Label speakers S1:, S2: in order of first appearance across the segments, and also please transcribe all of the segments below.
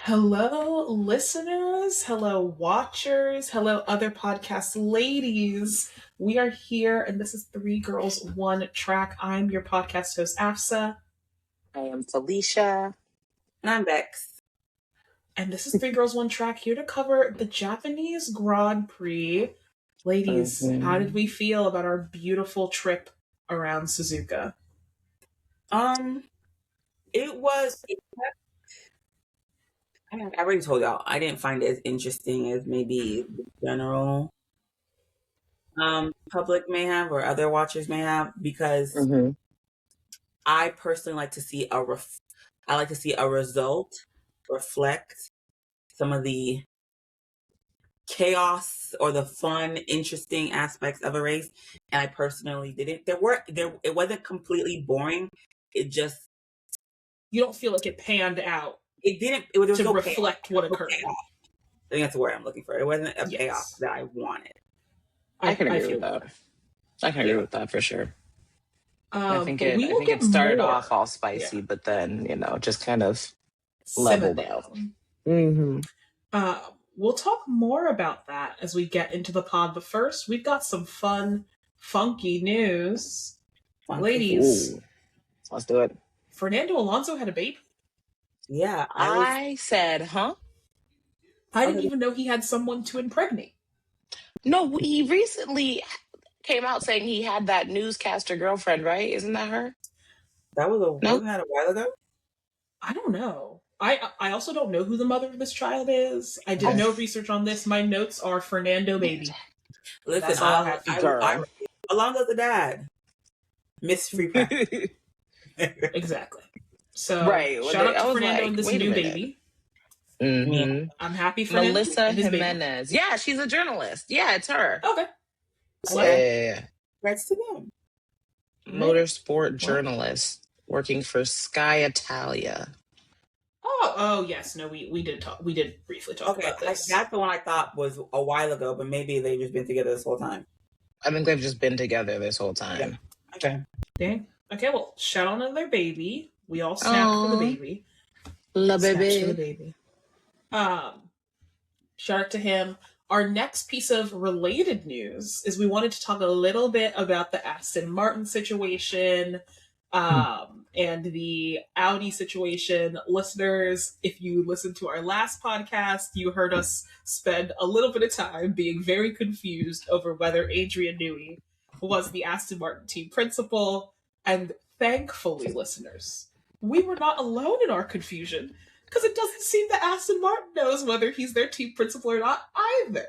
S1: Hello, listeners. Hello, watchers. Hello, other podcast ladies. We are here, and this is Three Girls, One Track. I'm your podcast host, Afsa.
S2: I am Felicia.
S3: And I'm Bex.
S1: And this is Three Girls, One Track, here to cover the Japanese Grand Prix. Ladies, how did we feel about our beautiful trip around Suzuka?
S3: It was. I already told y'all I didn't find it as interesting as maybe the general public may have or other watchers may have, because I personally like to see a result reflect some of the chaos or the fun, interesting aspects of a race, and I personally didn't. It wasn't completely boring. It just,
S1: you don't feel like it panned out.
S3: It didn't. It was
S1: to
S3: no
S1: reflect what occurred.
S3: I think that's the word I'm looking for. It wasn't a payoff that I wanted.
S2: I can agree with that. I can agree with that for sure. I think it started off all spicy, but then just kind of leveled out.
S1: We'll talk more about that as we get into the pod, but first we've got some fun, funky news. Ladies,
S2: let's do it.
S1: Fernando Alonso had a baby.
S3: Yeah,
S2: I said, huh?
S1: I didn't even know he had someone to impregnate.
S2: No, he recently came out saying he had that newscaster girlfriend, right? Isn't that her?
S3: Wasn't that a while ago?
S1: I don't know. I also don't know who the mother of this child is. I did no research on this. My notes are Fernando baby.
S3: Listen, Alonso's the dad. Miss Free Practice.
S1: Exactly. So shout out to Fernando and this new baby. I'm happy for
S2: Melissa Jimenez. Yeah, she's a journalist. Yeah, it's her.
S1: Okay.
S2: Yeah.
S3: Congrats to them.
S2: Motorsport journalist working for Sky Italia.
S1: Oh yes. No, we did talk. We did briefly talk about this.
S3: That's the one I thought was a while ago, but maybe they've just been together this whole time.
S2: I think they've just been together this whole time.
S3: Yeah. Okay.
S1: Dang. Okay, well, shout out to their baby. We all snapped for the baby.
S2: Love baby.
S1: For the baby. Shout out to him. Our next piece of related news is we wanted to talk a little bit about the Aston Martin situation, and the Audi situation. Listeners, if you listened to our last podcast, you heard us spend a little bit of time being very confused over whether Adrian Newey was the Aston Martin team principal. And thankfully, listeners, we were not alone in our confusion, because it doesn't seem that Aston Martin knows whether he's their team principal or not either.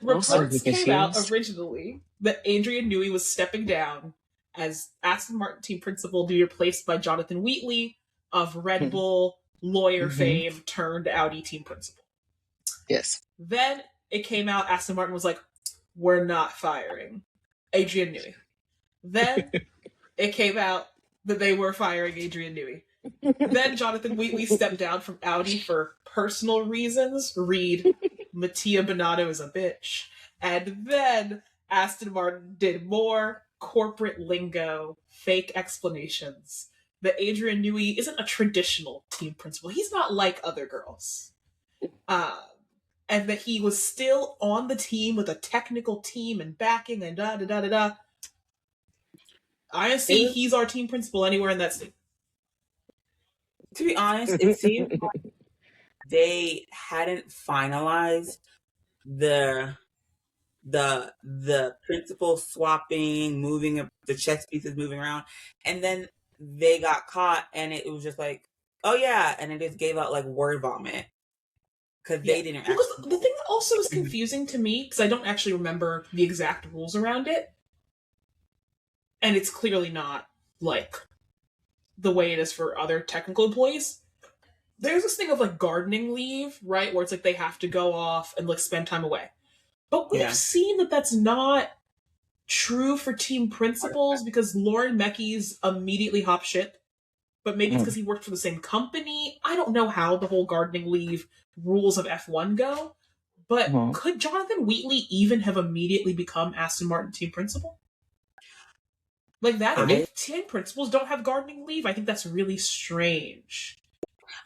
S1: Reports came out originally that Adrian Newey was stepping down as Aston Martin team principal to be replaced by Jonathan Wheatley of Red Bull lawyer fame turned Audi team principal.
S2: Yes.
S1: Then it came out Aston Martin was like, we're not firing Adrian Newey. Then it came out that they were firing Adrian Newey. Then Jonathan Wheatley stepped down from Audi for personal reasons. Read, Mattia Binotto is a bitch. And then Aston Martin did more corporate lingo, fake explanations that Adrian Newey isn't a traditional team principal. He's not like other girls. And that he was still on the team with a technical team and backing and da-da-da-da-da. I don't see he's our team principal anywhere in that state.
S3: To be honest, it seemed like they hadn't finalized the principal swapping, moving the chess pieces, moving around, and then they got caught, and it was just like, oh yeah, and it just gave out like word vomit because they didn't.
S1: The thing that also is confusing to me, because I don't actually remember the exact rules around it, and it's clearly not like the way it is for other technical employees. There's this thing of like gardening leave, right? Where it's like they have to go off and like spend time away. But we've seen that that's not true for team principals, because Lauren Mecky's immediately hop ship. But maybe it's because he worked for the same company. I don't know how the whole gardening leave rules of F1 go. But could Jonathan Wheatley even have immediately become Aston Martin team principal? Like that, if team principals don't have gardening leave, I think that's really strange.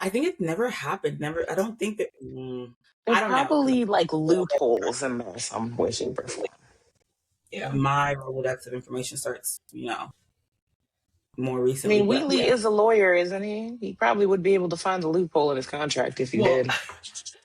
S3: I think it never happened. Never. I don't think that.
S2: There's
S3: I don't know.
S2: probably like loopholes in there some way, shape, or form.
S3: Yeah. My Rolodex of information starts, more recently.
S2: I mean, Wheatley is a lawyer, isn't he? He probably would be able to find the loophole in his contract if he did.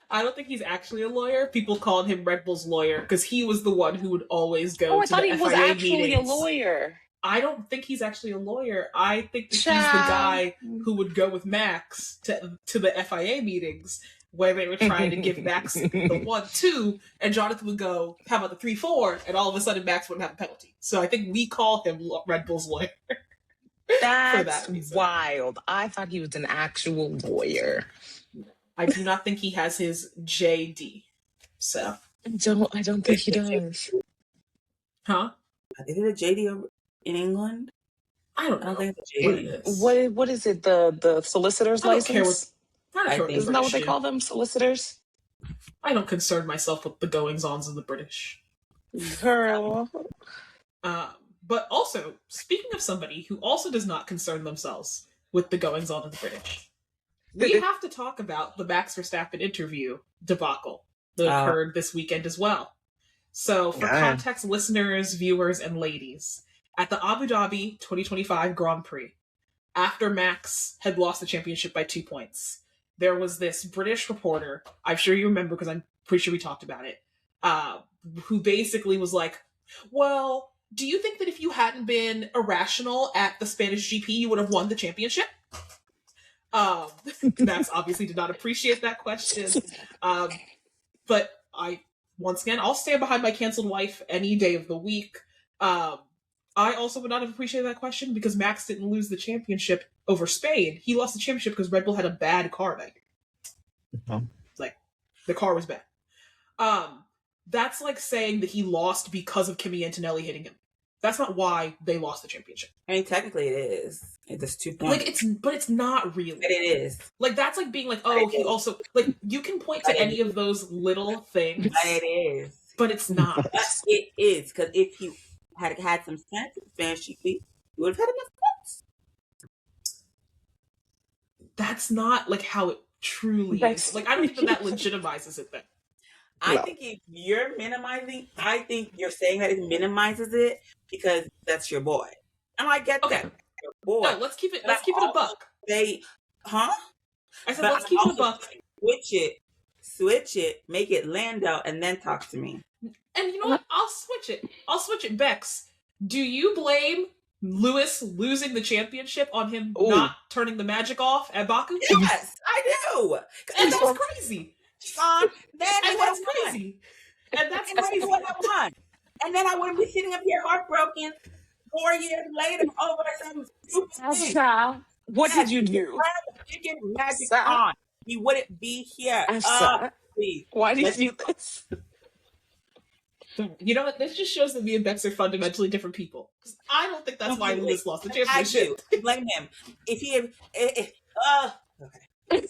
S1: I don't think he's actually a lawyer. People called him Red Bull's lawyer because he was the one who would always go to the FIA meetings. I thought he was actually a lawyer. I don't think he's actually a lawyer. I think that he's the guy who would go with Max to the FIA meetings where they were trying to give Max the 1-2, and Jonathan would go, how about the 3-4? And all of a sudden Max wouldn't have a penalty. So I think we call him Red Bull's lawyer.
S2: That's wild. I thought he was an actual lawyer.
S1: I do not think he has his JD. So
S2: I don't think he does.
S1: Huh?
S3: Is it a JD in England?
S1: I don't know.
S3: I don't think it's a
S2: JD. What is it? The solicitor's license? Isn't that what they call them? Solicitors?
S1: I don't concern myself with the goings-ons of the British.
S2: Girl.
S1: But also, speaking of somebody who also does not concern themselves with the goings-on of the British, we have to talk about the Max Verstappen interview debacle that occurred this weekend as well. So, for context, listeners, viewers, and ladies, at the Abu Dhabi 2025 Grand Prix, after Max had lost the championship by 2 points, there was this British reporter, I'm sure you remember because I'm pretty sure we talked about it, who basically was like, well, do you think that if you hadn't been irrational at the Spanish GP, you would have won the championship? Max obviously did not appreciate that question. But once again, I'll stand behind my canceled wife any day of the week. I also would not have appreciated that question because Max didn't lose the championship over Spain. He lost the championship because Red Bull had a bad car that year. Like, the car was bad. That's like saying that he lost because of Kimi Antonelli hitting him. That's not why they lost the championship.
S3: I mean, technically it is. It's 2 points.
S1: But it's not really.
S3: But it is.
S1: Like, that's like being like, oh, he also, like, you can point to any of those little things.
S3: But it is.
S1: But it's not.
S3: It is, because if he had some sense in Spanish GP, he would have had enough points.
S1: That's not, like, how it truly is. Like, I don't think that legitimizes it then.
S3: I think if you're minimizing, I think you're saying that it minimizes it because that's your boy. And I get that. Your boy.
S1: No, let's keep it a buck.
S3: I said,
S1: let's keep it a buck.
S3: Switch it, make it Lando, and then talk to me.
S1: And you know what? I'll switch it, Bex. Do you blame Lewis losing the championship on him not turning the magic off at Baku?
S3: Yes, I do.
S1: And that's crazy.
S3: Sean,
S1: that's crazy. And that's crazy.
S3: What I want. And then I wouldn't be sitting up here heartbroken 4 years later over some stupid thing.
S2: What did you do?
S3: Chicken magic on. We wouldn't be here. Please.
S2: Why did you do this?
S1: You know what? This just shows that me and Bex are fundamentally different people. I don't think that's why Lewis lost the championship.
S3: I do. Blame him. If he had... okay.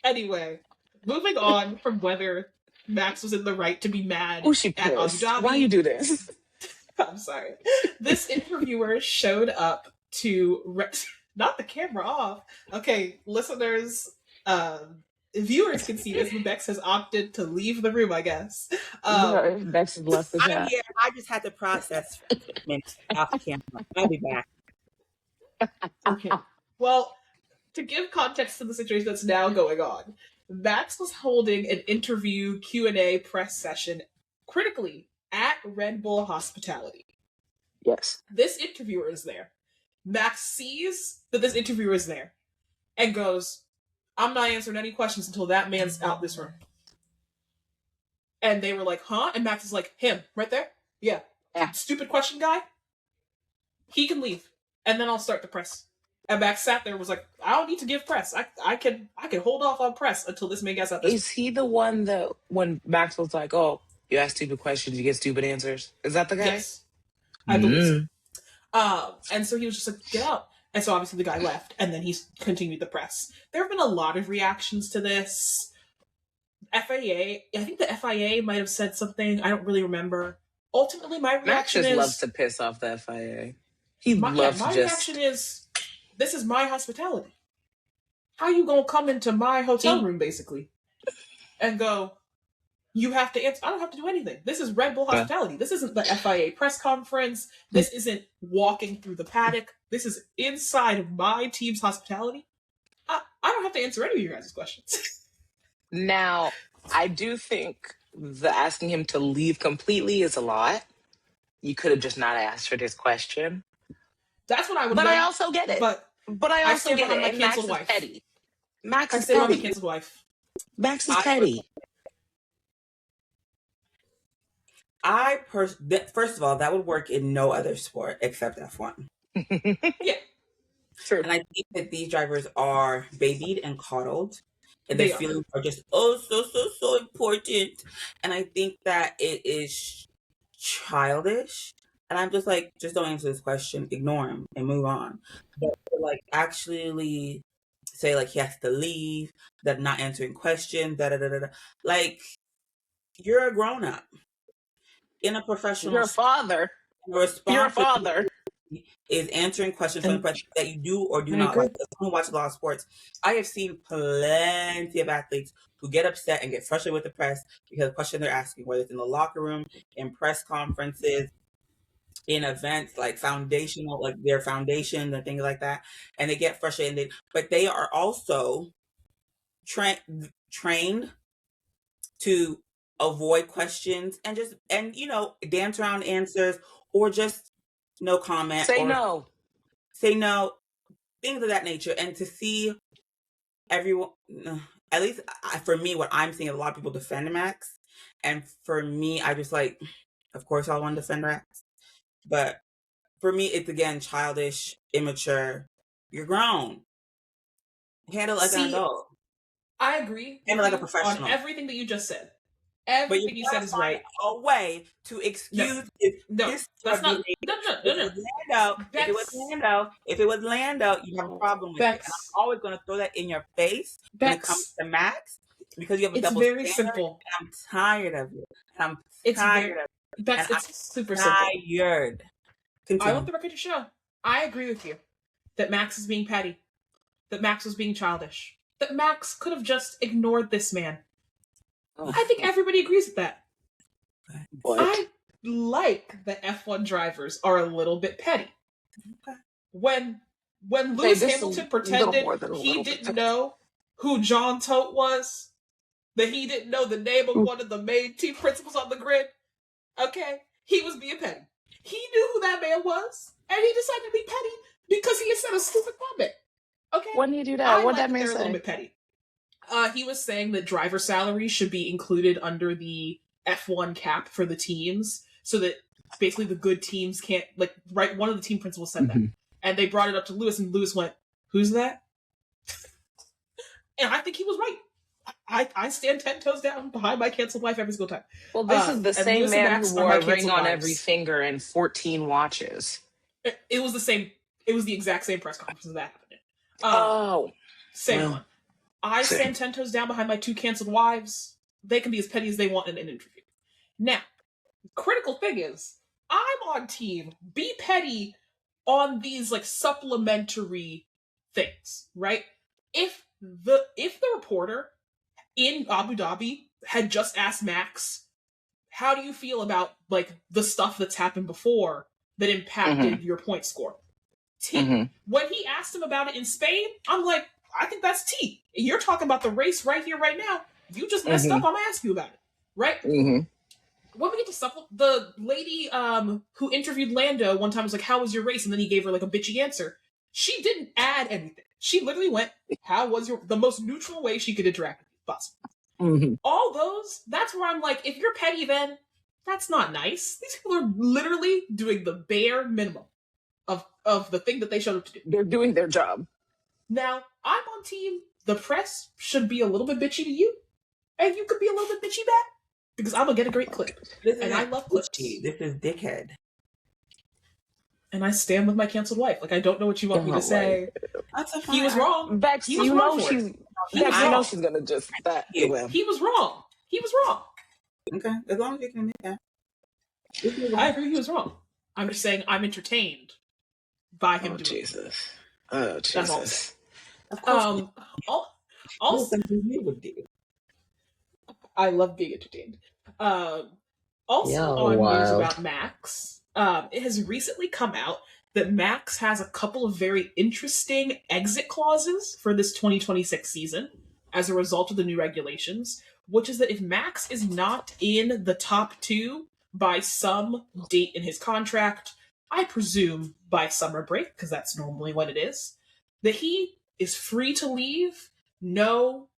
S1: Anyway, moving on from whether Max was in the right to be mad
S2: at Abu Dhabi. Why you do this?
S1: I'm sorry. This interviewer showed up to... Not the camera off. Okay, listeners, viewers can see this. Bex has opted to leave the room, I guess.
S2: Bex has left the chat.
S3: I'm here. I just had to process for a minute off the camera. I'll be back.
S1: Okay. Well... To give context to the situation that's now going on, Max was holding an interview Q&A press session critically at Red Bull Hospitality.
S2: Yes.
S1: This interviewer is there. Max sees that this interviewer is there and goes, I'm not answering any questions until that man's out this room. And they were like, huh? And Max is like, him, right there? Yeah. Stupid question guy? He can leave. And then I'll start the press. And Max sat there and was like, I don't need to give press. I can hold off on press until this man gets out.
S2: Is he the one that when Max was like, oh, you ask stupid questions, you get stupid answers? Is that the guy?
S1: Yes. I believe so. And so he was just like, get out. And so obviously the guy left, and then he continued the press. There have been a lot of reactions to this. I think the FIA might have said something. I don't really remember. Ultimately, my reaction
S2: Max just loves to piss off the FIA. My reaction
S1: is, this is my hospitality. how you gonna come into my hotel room basically and go, you have to answer? I don't have to do anything. This is Red Bull hospitality. This isn't the FIA press conference. This isn't walking through the paddock. This is inside of my team's hospitality. I don't have to answer any of your guys' questions.
S2: Now, I do think the asking him to leave completely is a lot. You could have just not asked for this question.
S1: That's what I would.
S2: But I also get it.
S1: But
S2: I also get it.
S1: My
S2: and Max is
S1: wife.
S2: petty. Max is
S1: petty.
S2: petty.
S1: My canceled wife.
S2: Max is petty.
S3: First of all, that would work in no other sport except F1.
S1: Yeah.
S2: True.
S3: And I think that these drivers are babied and coddled, and their feelings are just so important. And I think that it is childish. And I'm just like, just don't answer this question, ignore him, and move on. But like, actually say like he has to leave, that not answering questions, like, you're a grown up in a professional.
S2: You're a father. You're a father.
S3: Is answering questions from the press that you do or do not like. Someone who watches a lot of sports, I have seen plenty of athletes who get upset and get frustrated with the press because of the question they're asking, whether it's in the locker room, in press conferences, in events like foundational, like their foundations and things like that, and they get frustrated. But they are also trained to avoid questions and dance around answers, or just no comment,
S2: say
S3: no, things of that nature. And to see everyone, at least for me, what I'm seeing, a lot of people defend Max, and for me, I just like, of course I want to defend Max, but for me, it's again childish, immature. You're grown. Handle like an adult.
S1: I agree.
S3: Handle like a professional.
S1: On everything that you just said. Everything you said is right.
S3: A way to excuse this.
S1: That's not. No.
S3: If it was Lando, you have a problem with it. And I'm always going to throw that in your face when it comes to Max, because you have a double standard. It's very simple. And I'm tired of it.
S1: It's super simple.
S3: Tired. Continue.
S1: I want the record to show. I agree with you that Max is being petty, that Max was being childish, that Max could have just ignored this man. I think everybody agrees with that.
S2: What?
S1: I like that F1 drivers are a little bit petty.
S3: Okay.
S1: When Lewis Hamilton pretended he didn't know who John Todt was, that he didn't know the name of one of the main team principals on the grid, okay, he was being petty. He knew who that man was, and he decided to be petty because he had said a stupid comment. Okay?
S2: When did you do that? What did that man say?
S1: A little bit petty. He was saying that driver salaries should be included under the F1 cap for the teams, so that basically the good teams can't, like, right, one of the team principals said that. And they brought it up to Lewis, and Lewis went, "Who's that?" And I think he was right. I stand 10 toes down behind my canceled wife every single time.
S2: Well, this is the same man who wore a ring on every finger and 14 watches.
S1: It was the same. It was the exact same press conference that
S2: happened.
S1: Same one. I stand 10 toes down behind my two canceled wives. They can be as petty as they want in an interview. Now, the critical thing is, I'm on team be petty on these like supplementary things, right? If the reporter in Abu Dhabi had just asked Max, how do you feel about like the stuff that's happened before that impacted your point score? When he asked him about it in Spain, I'm like, I think that's T. You're talking about the race right here, right now. You just messed up. I'm gonna ask you about it, right? When we get to the lady who interviewed Lando one time was like, "How was your race?" And then he gave her like a bitchy answer. She didn't add anything. She literally went, "How was the most neutral way she could interact with you possible?" All those. That's where I'm like, if you're petty, then that's not nice. These people are literally doing the bare minimum of the thing that they showed up to do.
S2: They're doing their job.
S1: Now, I'm on team. The press should be a little bit bitchy to you, and you could be a little bit bitchy back, because I'm gonna get a great clip. And I love clips.
S3: This is dickhead.
S1: And I stand with my canceled wife. Like, I don't know what you want me to say. He was wrong.
S2: Bex, you know she's gonna just that.
S1: He was wrong. He was wrong.
S3: Okay, as long as you can admit that.
S1: I agree he was wrong. I'm just saying I'm entertained by him doing
S2: Jesus. Oh, Jesus.
S3: Of course.
S1: Also,
S3: something you would do.
S1: I love being entertained. Also, on news about Max, it has recently come out that Max has a couple of very interesting exit clauses for this 2026 season as a result of the new regulations, which is that if Max is not in the top 2 by some date in his contract, I presume by summer break, because that's normally what it is, that he is free to leave, no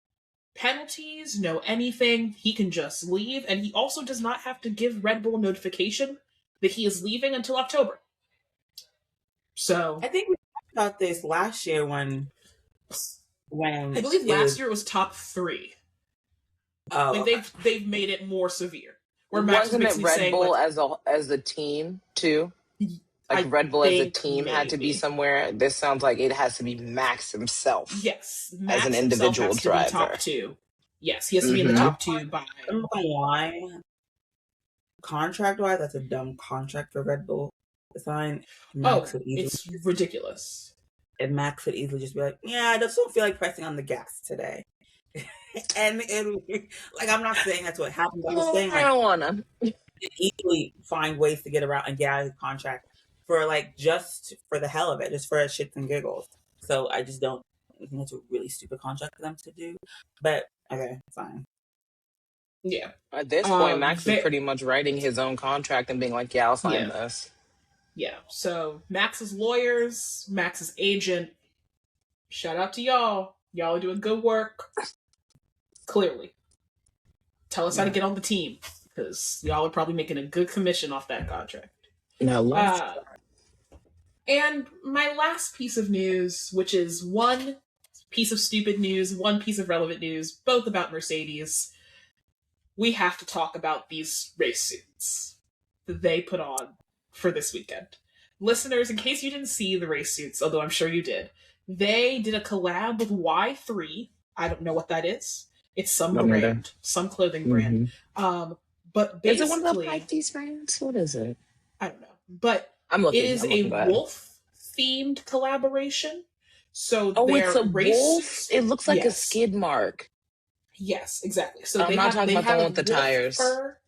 S1: penalties, no anything. He can just leave, and he also does not have to give Red Bull a notification that he is leaving until October. So
S3: I think we talked about this last year when
S1: I believe last year it was top 3.
S3: Oh,
S1: like they've made it more severe.
S2: Where Max wasn't it Red Bull like, as a team too? Like Red Bull as a team had to be somewhere. This sounds like it has to be Max himself.
S1: Yes, Max
S2: as an individual
S1: has
S2: driver.
S1: To be top 2. Yes, he has to be in the top 2 by.
S3: I don't know why. Contract-wise, that's a dumb contract for Red Bull to sign.
S1: It's ridiculous.
S3: And Max could easily just be like, "Yeah, I just don't feel like pressing on the gas today." and like, I'm not saying that's what happened. I'm just saying, like,
S2: I don't wanna
S3: easily find ways to get around and get out of his contract for like just for the hell of it, just for shits and giggles. So I just don't. I think it's a really stupid contract for them to do. But okay, fine.
S1: Yeah.
S2: At this point, Max is pretty much writing his own contract and being like, "Yeah, I'll sign this."
S1: Yeah. So Max's lawyers, Max's agent. Shout out to y'all. Y'all are doing good work. Clearly. Tell us how to get on the team, because y'all are probably making a good commission off that contract. And my last piece of news, which is one piece of stupid news, one piece of relevant news, both about Mercedes. We have to talk about these race suits that they put on for this weekend. Listeners, in case you didn't see the race suits, although I'm sure you did, they did a collab with Y3. I don't know what that is. It's some brand, some clothing brand. But basically,
S2: is it one of the practice brands? What is it?
S1: I don't know. But it is a wolf-themed collaboration. So
S2: it's a wolf? It looks like a skid mark.
S1: Yes, exactly. So
S2: I'm not talking about the one with the tires.
S1: Fur.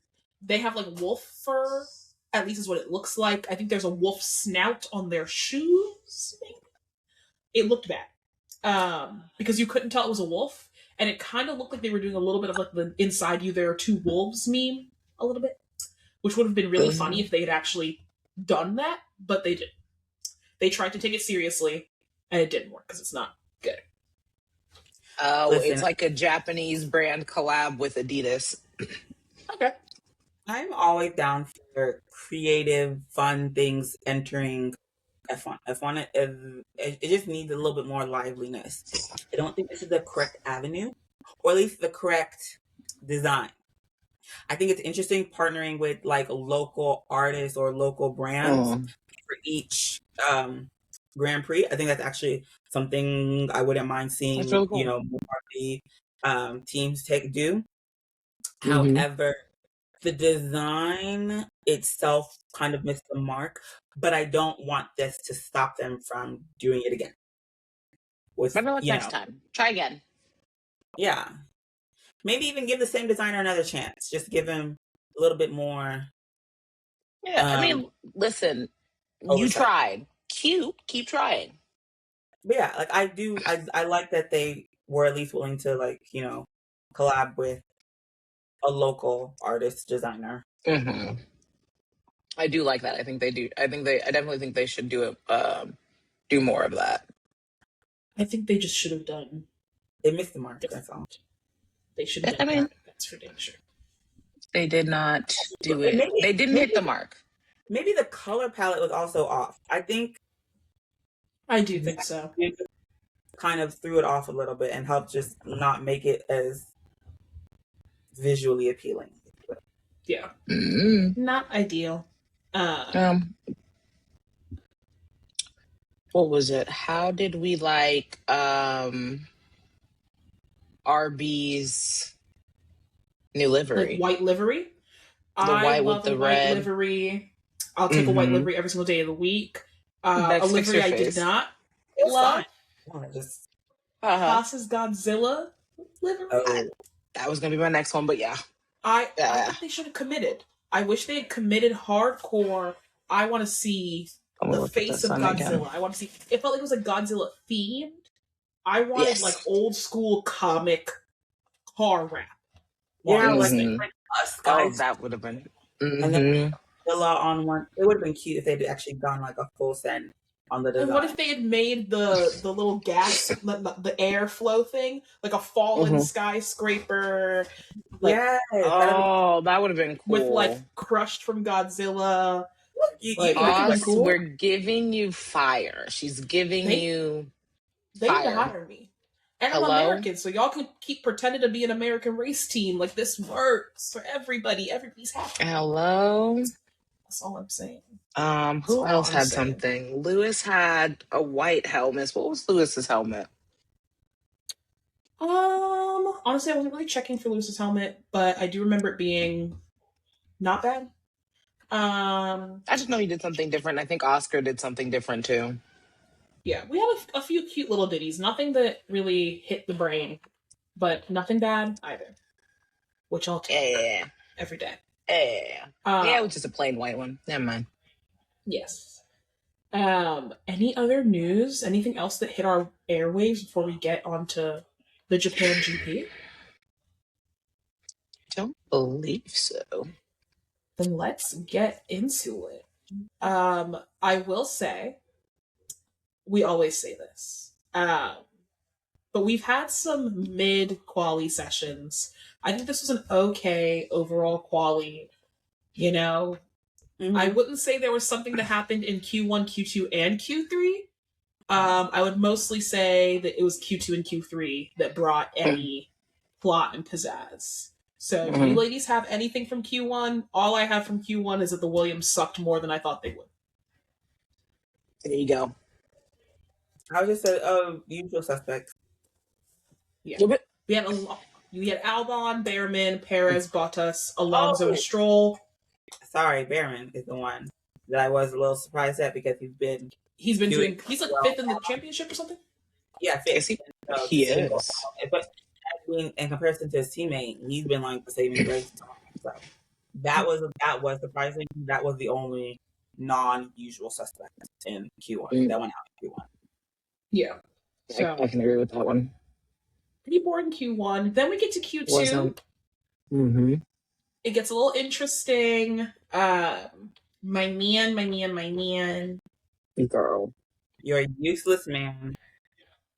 S1: They have like wolf fur, at least is what it looks like. I think there's a wolf snout on their shoes, maybe. It looked bad. Because you couldn't tell it was a wolf, and it kind of looked like they were doing a little bit of like the inside you there are 2 wolves meme, a little bit. Which would have been really funny if they had actually done that, but they didn't. They tried to take it seriously, and it didn't work because it's not good.
S2: Oh, it's like a Japanese brand collab with Adidas.
S1: Okay.
S3: I'm always down for creative, fun things entering F1. F1, it just needs a little bit more liveliness. I don't think this is the correct avenue, or at least the correct design. I think it's interesting partnering with like local artists or local brands for each Grand Prix. I think that's actually something I wouldn't mind seeing, really cool. More of the teams do. However, the design itself kind of missed the mark, but I don't want this to stop them from doing it again.
S2: Next time. Try again.
S3: Yeah. Maybe even give the same designer another chance. Just give him a little bit more.
S2: Yeah, I mean, listen, you tried. Keep trying.
S3: But yeah, like I like that they were at least willing to collab with a local artist designer.
S2: Mm-hmm. I do like that. I think they do. I definitely think they should do it. Do more of that.
S1: I think they just should have done.
S3: They missed the mark. That's all.
S1: They should have done that. That's for damn sure.
S2: They did not do it. They didn't hit the mark.
S3: Maybe the color palette was also off. I
S1: do think so.
S3: Kind of threw it off a little bit and helped just not make it as visually appealing.
S1: Yeah.
S2: Mm-hmm.
S1: Not ideal.
S2: What was it? How did we like RB's new livery?
S1: Like white livery?
S2: The white with the red
S1: livery. I'll take a white livery every single day of the week. A livery I did not love. Haas's Godzilla livery.
S2: That was gonna be my next one, but yeah.
S1: I think they should have committed. I wish they had committed hardcore. I want to see the face of Godzilla. Again. I want to see. It felt like it was like Godzilla themed. I wanted like old school comic car rap.
S3: Yeah, like us guys.
S2: Oh, that would have been.
S3: And then Godzilla on one. It would have been cute if they'd actually gone like a full send on the design.
S1: And what if they had made the little gas, the airflow thing, like a fallen skyscraper? Like,
S2: that would have been cool.
S1: With like crushed from Godzilla.
S2: Cool. We're giving you fire. She's giving you
S1: They need to hire me. And I'm American, so y'all can keep pretending to be an American race team. Like, this works for everybody. Everybody's happy.
S2: Hello?
S1: That's all I'm saying.
S2: Who else had something? Lewis had a white helmet. What was Lewis's helmet?
S1: Honestly, I wasn't really checking for Lewis's helmet, but I do remember it being not bad.
S2: I just know he did something different. I think Oscar did something different too.
S1: Yeah, we had a few cute little ditties. Nothing that really hit the brain, but nothing bad either. Which I'll take every day.
S2: Yeah, it was just a plain white one. Never mind.
S1: Yes. Any other news? Anything else that hit our airwaves before we get onto the Japan GP?
S2: Don't believe so.
S1: Then let's get into it. I will say, we always say this, but we've had some mid-quali sessions. I think this was an okay overall quali. You know, I wouldn't say there was something that happened in Q1, Q2, and Q3. I would mostly say that it was Q2 and Q3 that brought any plot and pizzazz. So, do you ladies have anything from Q1? All I have from Q1 is that the Williams sucked more than I thought they would.
S2: There you go.
S3: I was just saying, usual suspects.
S1: Yeah. We had Albon, Behrman, Perez, Bottas, Alonso, Stroll.
S3: Sorry, Behrman is the one that I was a little surprised at because he's like
S1: fifth in the championship or something?
S3: Yeah, fifth.
S2: He is.
S3: But in comparison to his teammate, he's been like the saving grace. So that was surprising. That was the only non-usual suspect in Q1 that went out in Q1.
S1: Yeah. So
S2: I can agree with that one.
S1: Pretty boring Q1. Then we get to Q2. It gets a little interesting. My man.
S2: Girl.
S3: You're a useless man.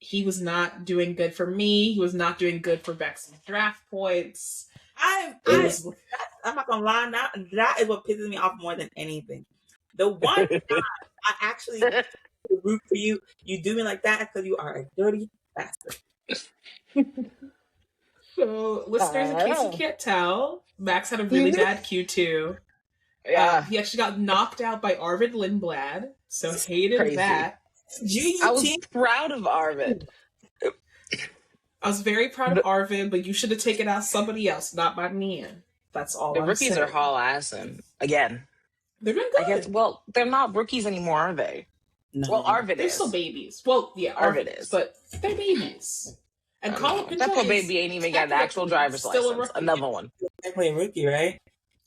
S1: He was not doing good for me. He was not doing good for Beck's draft points.
S3: I'm not gonna lie. That is what pisses me off more than anything. The one time I actually root for you, you do me like that because you are a dirty bastard.
S1: So, listeners, in case you can't tell, Max had a really bad Q2.
S2: Yeah.
S1: He actually got knocked out by Arvid Lindblad, so hated that.
S2: I was proud of Arvid.
S1: I was very proud of Arvid, but you should have taken out somebody else, not my man. That's all
S2: the
S1: I'm
S2: rookies
S1: saying.
S2: are haul-assing. Again.
S1: They're doing good.
S2: I guess, well, they're not rookies anymore, are they?
S3: No.
S2: Well, Arvid
S1: they're
S2: is.
S1: Still babies. Well, yeah, Arvid is. But they're babies. And Colin Pinto
S2: that poor baby ain't even got an actual driver's license. Another one.
S3: Technically a rookie, right?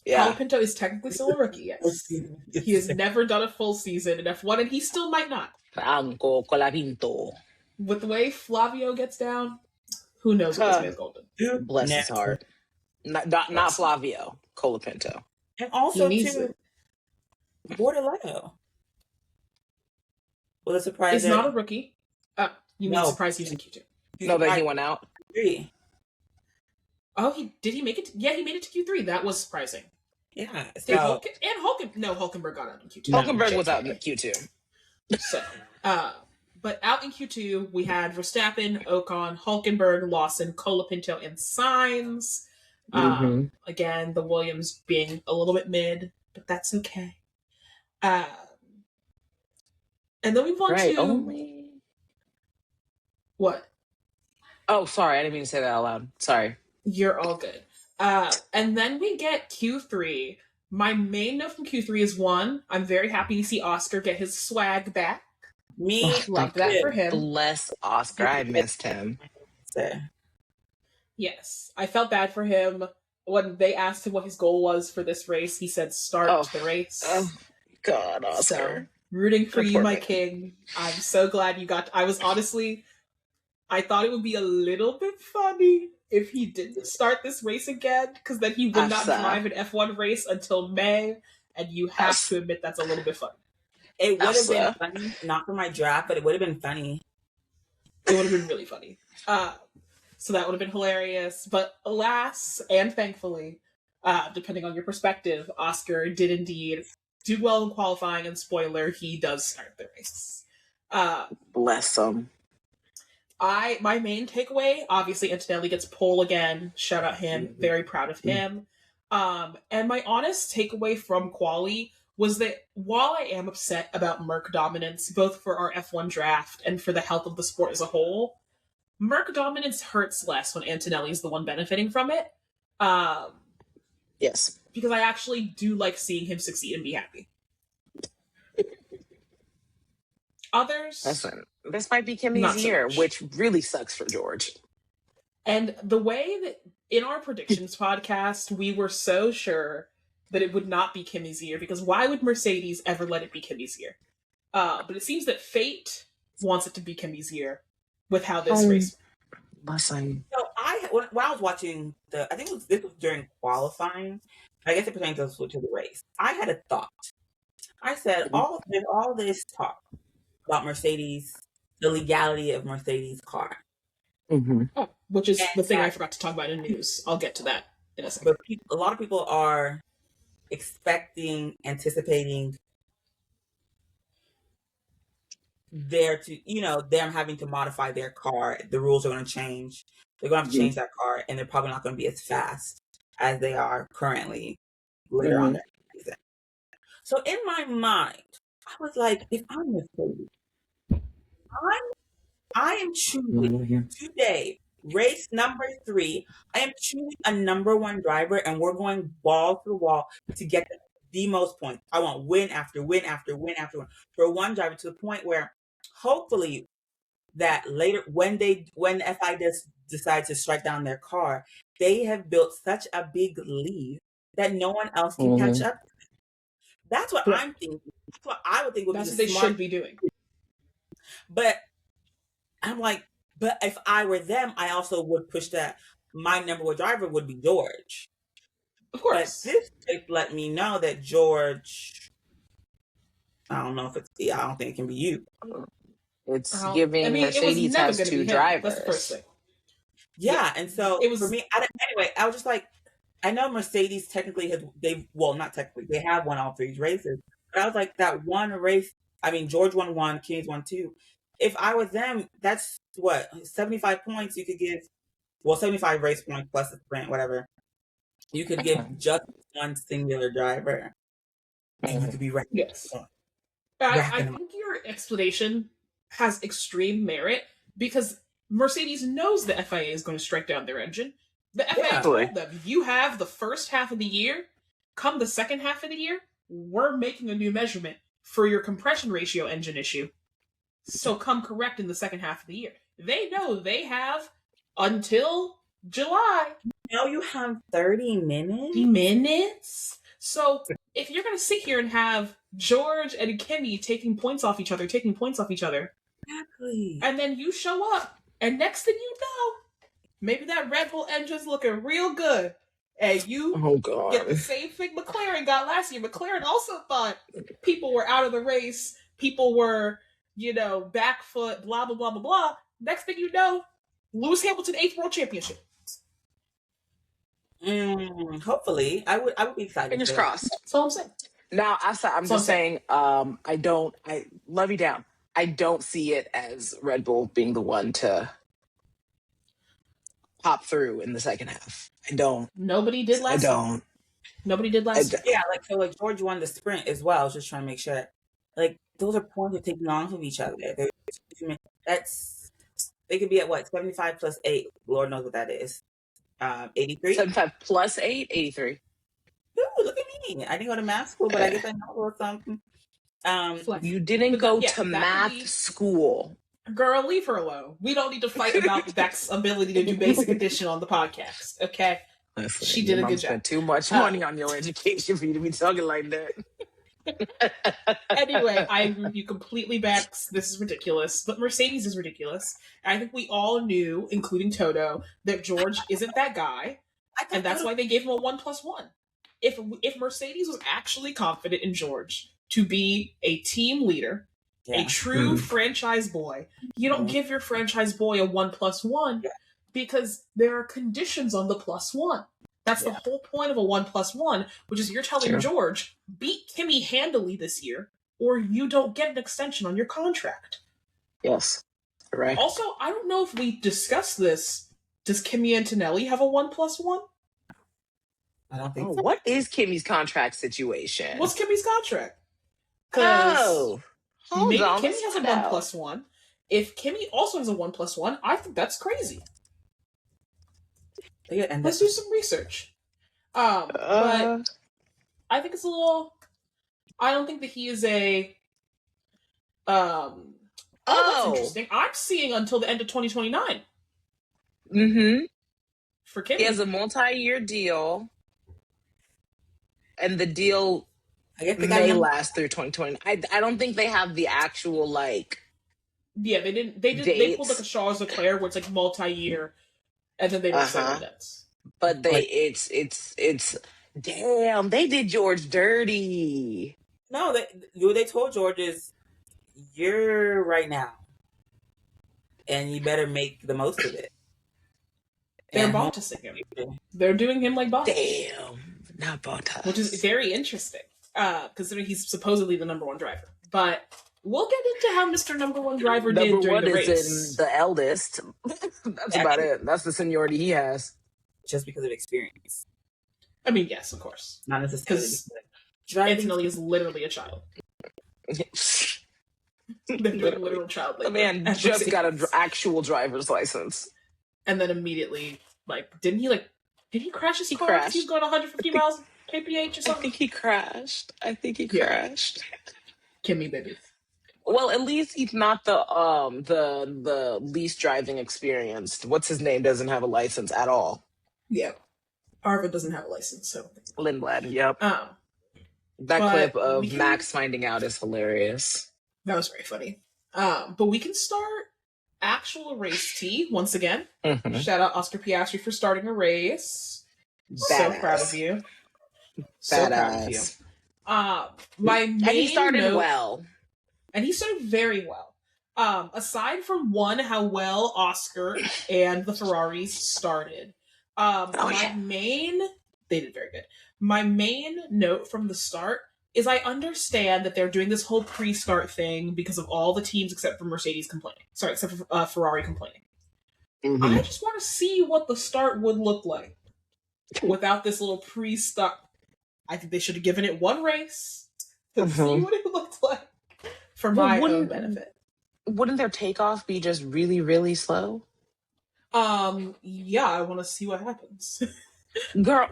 S1: Yeah. Colin Pinto is technically still a rookie, yes. He has never done a full season in F1, and he still might not.
S2: Franco Colapinto.
S1: With the way Flavio gets down, who knows what this man's going to do.
S2: Bless his heart. Not Flavio, Colapinto.
S3: And also, too, Bortoleto was a surprise.
S1: He's not a rookie. You mean surprise he's in Q2?
S2: No, that he went out?
S1: Oh, did he make it? Yeah, he made it to Q3. That was surprising.
S3: Yeah.
S1: So, Hulkenberg got out in Q2.
S2: Hulkenberg was out in Q2.
S1: So, but out in Q2, we had Verstappen, Ocon, Hulkenberg, Lawson, Colapinto, and Sainz. Again, the Williams being a little bit mid, but that's okay. And then we move on to... What?
S2: Oh, sorry. I didn't mean to say that out loud. Sorry.
S1: You're all good. And then we get Q3. My main note from Q3 is one, I'm very happy to see Oscar get his swag back.
S3: Me,
S1: liked that for him.
S2: Bless Oscar. I missed him.
S1: Yes, I felt bad for him when they asked him what his goal was for this race. He said, "Start the race."
S2: Oh, God, Oscar.
S1: So, rooting for you, my king. I'm so glad you got. I was honestly, I thought it would be a little bit funny if he didn't start this race again, because then he would not drive an F1 race until May, and you have to admit that's a little bit funny.
S3: It would have been funny, not for my draft, but it would have been funny.
S1: It would have been really funny. So that would have been hilarious. But alas, and thankfully, depending on your perspective, Oscar did indeed do well in qualifying, and spoiler, he does start the race.
S2: Bless him.
S1: My main takeaway, obviously, Antonelli gets pole again. Shout out him. Very proud of him. And my honest takeaway from quali was that while I am upset about Merc dominance, both for our F1 draft and for the health of the sport as a whole, Merc dominance hurts less when Antonelli is the one benefiting from it.
S2: Yes.
S1: Because I actually do like seeing him succeed and be happy. Others...
S2: Listen, this might be Kimmy's year, which really sucks for George.
S1: And the way that in our predictions podcast, we were so sure that it would not be Kimmy's year, because why would Mercedes ever let it be Kimmy's year? But it seems that fate wants it to be Kimmy's year with how this race.
S2: Listen.
S3: So when I was watching I think this was during qualifying. I guess it pertains to the race. I had a thought. I said, all this talk about Mercedes, the legality of Mercedes' car.
S2: Mm-hmm.
S1: Oh, which is the thing I forgot to talk about in news. I'll get to that in a second.
S3: But a lot of people are anticipating them having to modify their car. The rules are going to change. They're going to have to change that car, and they're probably not going to be as fast as they are currently later on that season. So in my mind, I was like, if I'm Mercedes, I am choosing today, race number 3, I am choosing a number 1 driver, and we're going ball to wall to get the most points. I want win after win after win after win for one driver, to the point where hopefully that later when FI decides to strike down their car, they have built such a big lead that no one else can catch up. That's what I'm thinking. That's what I would think would be the
S1: smart should be doing.
S3: But I'm like, but if I were them, I also would push that my number 1 driver would be George.
S1: Of course.
S3: But this let me know that George, I don't know if it's, I don't think it can be you.
S2: It's giving Mercedes has 2 drivers.
S1: That's the first thing.
S3: Yeah, and so it was for me. Anyway, I was just like, I know Mercedes technically they have won all 3 races. But I was like, that one race, I mean, George won 1, Kings won 2. If I was them, that's what, 75 points you could give. Well, 75 race points plus the sprint, whatever. You could give just one singular driver, and you could be right.
S1: Yes. I think your explanation has extreme merit, because Mercedes knows the FIA is going to strike down their engine. The FIA told them, you have the first half of the year. Come the second half of the year, we're making a new measurement for your compression ratio engine issue. So come correct in the second half of the year. They know they have until July.
S3: Now you have 30 minutes?
S1: 30 minutes? So if you're going to sit here and have George and Kimmy taking points off each other,
S3: exactly,
S1: and then you show up, and next thing you know, maybe that Red Bull engine's looking real good, and you get the same thing McLaren got last year. McLaren also thought people were out of the race, people were, back foot, blah, blah, blah, blah, blah. Next thing you know, Lewis Hamilton 8th World Championship.
S3: Hopefully, I would be excited.
S2: Fingers crossed.
S1: That's all I'm saying.
S2: Now, I'm just saying, I love you down. I don't see it as Red Bull being the one to pop through in the second half. I don't.
S1: Nobody did last year. Nobody did last year.
S3: Yeah, like George won the sprint as well. I was just trying to make sure. Like, those are points of taking on from each other. They could be at what, 75 plus 8. Lord knows what that is. 83?
S2: 75 plus 8, 83.
S3: Ooh, look at me. I didn't go to math school, but I guess I know something.
S2: You didn't go to math school.
S1: Girl, leave her alone. We don't need to fight about Beck's ability to do basic addition on the podcast, okay?
S2: Listen,
S1: she did a good job.
S2: Spent too much money on your education for you to be talking like that.
S1: Anyway, I agree with you completely, Bex. This is ridiculous. But Mercedes is ridiculous. I think we all knew, including Toto, that George isn't that guy. And that's why they gave him a 1+1. If Mercedes was actually confident in George to be a team leader, a true franchise boy, you don't give your franchise boy a 1+1 because there are conditions on the +1. That's the whole point of a 1+1, which is you're telling George, beat Kimmy handily this year, or you don't get an extension on your contract.
S2: Yes, correct.
S1: Also, I don't know if we discussed this. Does Kimi Antonelli have a 1+1?
S3: I don't think so.
S2: What is Kimmy's contract situation?
S1: What's Kimmy's contract?
S2: Hold
S1: maybe
S2: on,
S1: Kimmy has a 1+1. If Kimmy also has a 1+1, I think that's crazy. Let's do some research. But I think it's a little. I don't think that he is a. That's interesting. I'm seeing until the end of 2029. For Kimmy,
S2: he has a multi-year deal, and the deal may last through 2020. I don't think they have the actual like.
S1: Yeah, they didn't. They pulled like a Charles Leclerc where it's like multi-year. And then they were saying that.
S2: But it's damn, they did George dirty.
S3: No, they told George is you're right now. And you better make the most of it.
S1: They're Bottasing him. They're doing him like Bottas.
S2: Damn, not Bottas.
S1: Which is very interesting. Considering he's supposedly the number one driver. But we'll get into how Mr. Number One Driver did during the race. Number one is
S2: the eldest. That's about it. That's the seniority he has.
S3: Just because of experience.
S1: I mean, yes, of course.
S3: Not necessarily.
S1: Because Antonelli is literally a child. They're doing literal child labor.
S2: The man just got an actual driver's license.
S1: And then immediately, did he crash his car? Crashed. He was going 150 miles kph or something?
S2: I think he crashed.
S1: Kimmy, baby.
S2: Well, at least he's not the least driving experienced. What's his name doesn't have a license at all.
S1: Yeah. Arvid doesn't have a license, so.
S2: Lindblad, yep. That clip of Max finding out is hilarious.
S1: That was very funny. But we can start actual race T once again. Shout out Oscar Piastri for starting a race. Badass. So proud of you. So proud of you. And
S2: he started well.
S1: And he started very well. Aside from how well Oscar and the Ferraris started. They did very good. My main note from the start is I understand that they're doing this whole pre-start thing because of all the teams except for Mercedes complaining. Sorry, except for Ferrari complaining. I just want to see what the start would look like without this little pre-start. I think they should have given it one race to see what it looked like for my own benefit.
S2: Wouldn't their takeoff be just really, really slow?
S1: Yeah, I want to see what happens.
S2: Girl.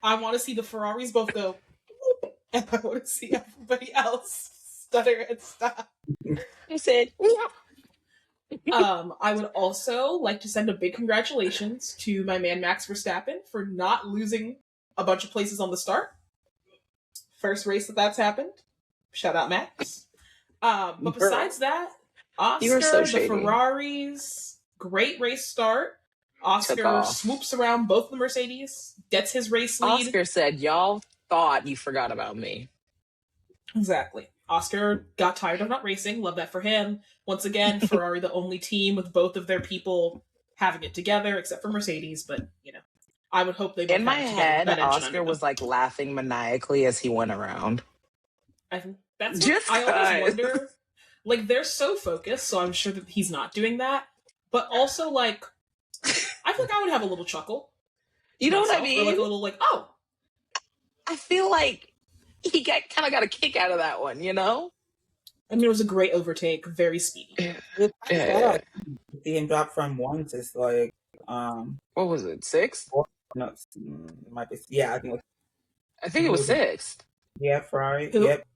S1: I want to see the Ferraris both go, and I want to see everybody else stutter and stop.
S2: I said,
S1: I would also like to send a big congratulations to my man Max Verstappen for not losing a bunch of places on the start. First race that's happened. Shout out Max. But besides that, Oscar, the Ferraris, great race start. Oscar swoops around both the Mercedes, gets his race lead.
S2: Oscar said, y'all thought you forgot about me.
S1: Exactly. Oscar got tired of not racing. Love that for him. Once again, Ferrari the only team with both of their people having it together, except for Mercedes. But, I would hope they both
S2: in my head, Oscar was laughing maniacally as he went around.
S1: I think that's what I always wonder. They're so focused, so I'm sure that he's not doing that. But also, I feel like I would have a little chuckle.
S2: You know what I mean?
S1: Or a little oh.
S2: I feel like he kind of got a kick out of that one, you know?
S1: I mean, it was a great overtake, very speedy.
S3: See him drop from 1 to
S2: what was it, 6?
S3: No, it might be. Yeah, I think.
S2: I think it was 6th.
S3: Yeah, Ferrari.
S1: Who?
S3: Yep.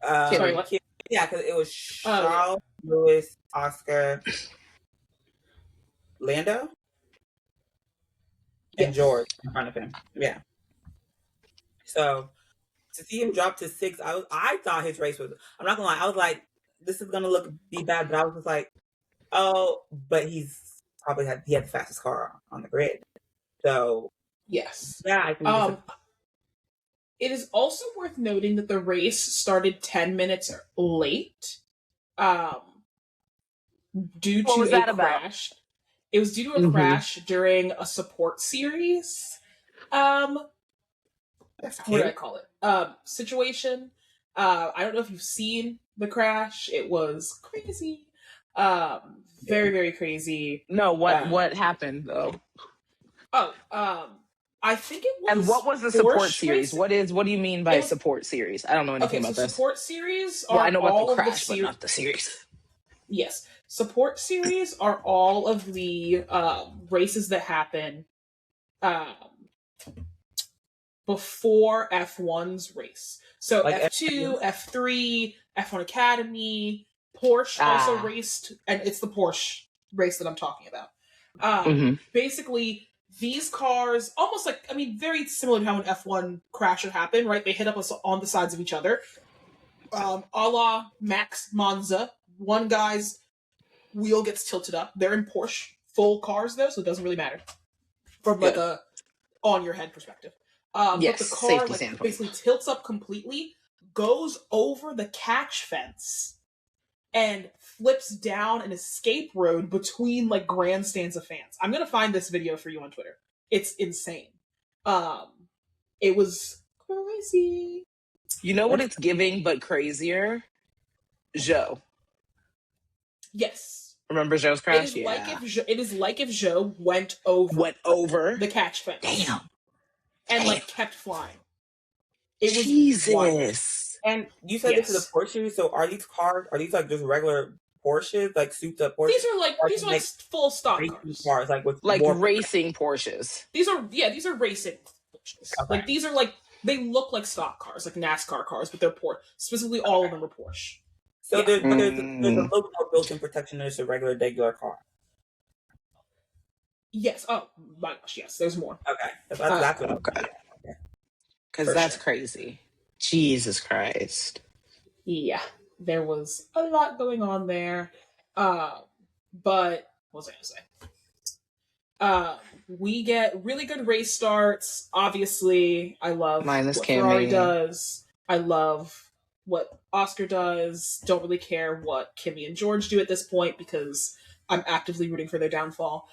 S1: Sorry, what?
S3: Yeah, because it was Charles, Lewis, Oscar, Lando, and George in front of him. Yeah. So to see him drop to 6, I thought his race was. I'm not gonna lie. I was like, this is gonna be bad, but I was just like, oh, but he's probably had the fastest car on the grid. So
S1: yes,
S3: yeah, I think.
S1: It is also worth noting that the race started 10 minutes late, due to a crash. It was due to a crash during a support series. What do I call it? Situation. I don't know if you've seen the crash. It was crazy. Very, very crazy.
S2: No, what happened though?
S1: I think it was.
S2: And what was the support series? What do you mean by support series? I don't know anything about this.
S1: Support series are
S2: I know about
S1: all
S2: the crash,
S1: of the
S2: but not the series.
S1: Yes, support series are all of the races that happen before F1's race. So like F2, F3, F1 Academy, Porsche also raced, and it's the Porsche race that I'm talking about. Basically, these cars, almost like, very similar to how an F1 crash would happen, right? They hit up on the sides of each other. A la Max Monza. One guy's wheel gets tilted up. They're in Porsche full cars, though, so it doesn't really matter from like a on-your-head perspective. But the car basically tilts up completely, goes over the catch fence, and flips down an escape road between like grandstands of fans. I'm gonna find this video for you on Twitter. It's insane. It was crazy.
S2: You know what it's giving, but crazier? Zhou.
S1: Yes.
S2: Remember Zhou's crash?
S1: It is like if Zhou went over the catch fence.
S2: Damn.
S1: And like kept flying. It was
S2: Jesus.
S1: wild.
S3: And you said this is a Porsche series, so are these like just regular Porsches, like souped up Porsches?
S1: These are like full stock cars.
S3: Like
S2: racing Porsches.
S1: These are racing Porsches. Okay. Like these are like, they look like stock cars, like NASCAR cars, but they're Porsche. Specifically, all of them are Porsche.
S3: So there's a little more built-in protection than just a regular car.
S1: Yes. Oh my gosh. Yes. There's more.
S3: Okay. That's
S2: okay. Because that's crazy. Jesus Christ.
S1: Yeah, there was a lot going on there. But what was I gonna say? We get really good race starts. Obviously, I love what Ferrari does. I love what Oscar does. Don't really care what Kimi and George do at this point because I'm actively rooting for their downfall.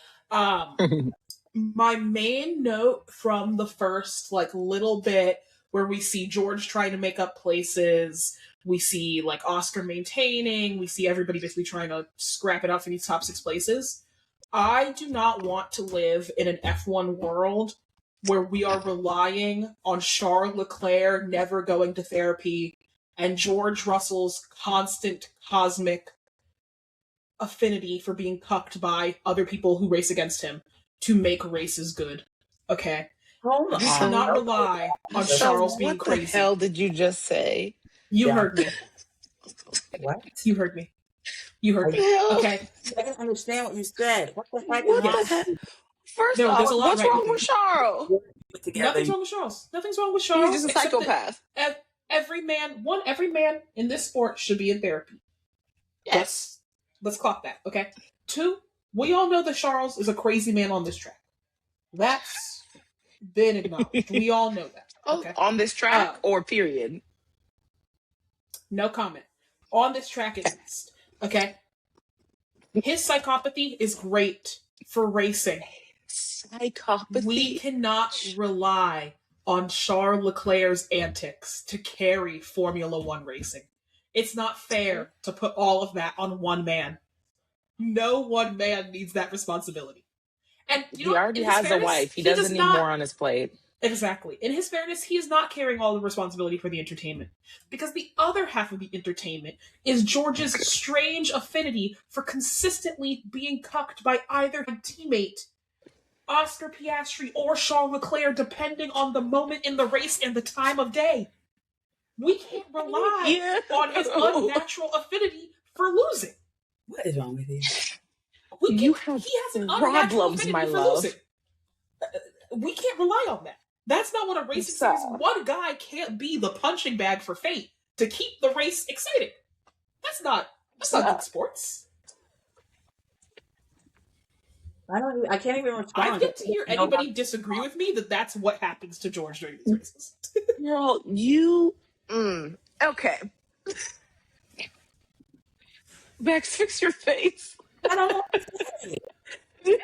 S1: My main note from the first little bit where we see George trying to make up places, we see Oscar maintaining, we see everybody basically trying to scrap it out for these top 6 places. I do not want to live in an F1 world where we are relying on Charles Leclerc never going to therapy and George Russell's constant cosmic affinity for being cucked by other people who race against him to make races good. Okay?
S3: Hold on.
S1: You cannot rely on Charles being crazy.
S2: What the hell did you just say?
S1: You heard me.
S3: What?
S1: You heard me. You heard me. Okay.
S3: I didn't understand what you said. What the heck?
S2: First off,
S1: there's a lot
S2: what's wrong with Charles?
S1: Nothing's wrong with Charles. Nothing's wrong with Charles.
S2: He's just a psychopath.
S1: Every man in this sport should be in therapy.
S2: Yes.
S1: Let's clock that, okay? 2, we all know that Charles is a crazy man on this track. That's been acknowledged. We all know that. Okay?
S2: On this track or period?
S1: No comment. On this track at least. Okay? His psychopathy is great for racing.
S2: Psychopathy?
S1: We cannot rely on Charles Leclerc's antics to carry Formula One racing. It's not fair to put all of that on one man. No one man needs that responsibility. And
S2: he already has a wife. He doesn't need more on his plate.
S1: Exactly. In his fairness, he is not carrying all the responsibility for the entertainment. Because the other half of the entertainment is George's strange affinity for consistently being cucked by either teammate Oscar Piastri or Charles Leclerc, depending on the moment in the race and the time of day. We can't rely on his unnatural affinity for losing.
S3: What is wrong with you?
S1: He has an unnatural affinity for losing. We can't rely on that. That's not what a racing series. One guy can't be the punching bag for fate to keep the race exciting. That's not good sports.
S3: I can't even respond.
S1: I've yet to hear anybody disagree with me that that's what happens to George during these races.
S2: Girl, you... okay. Bex, fix your face.
S3: I don't know.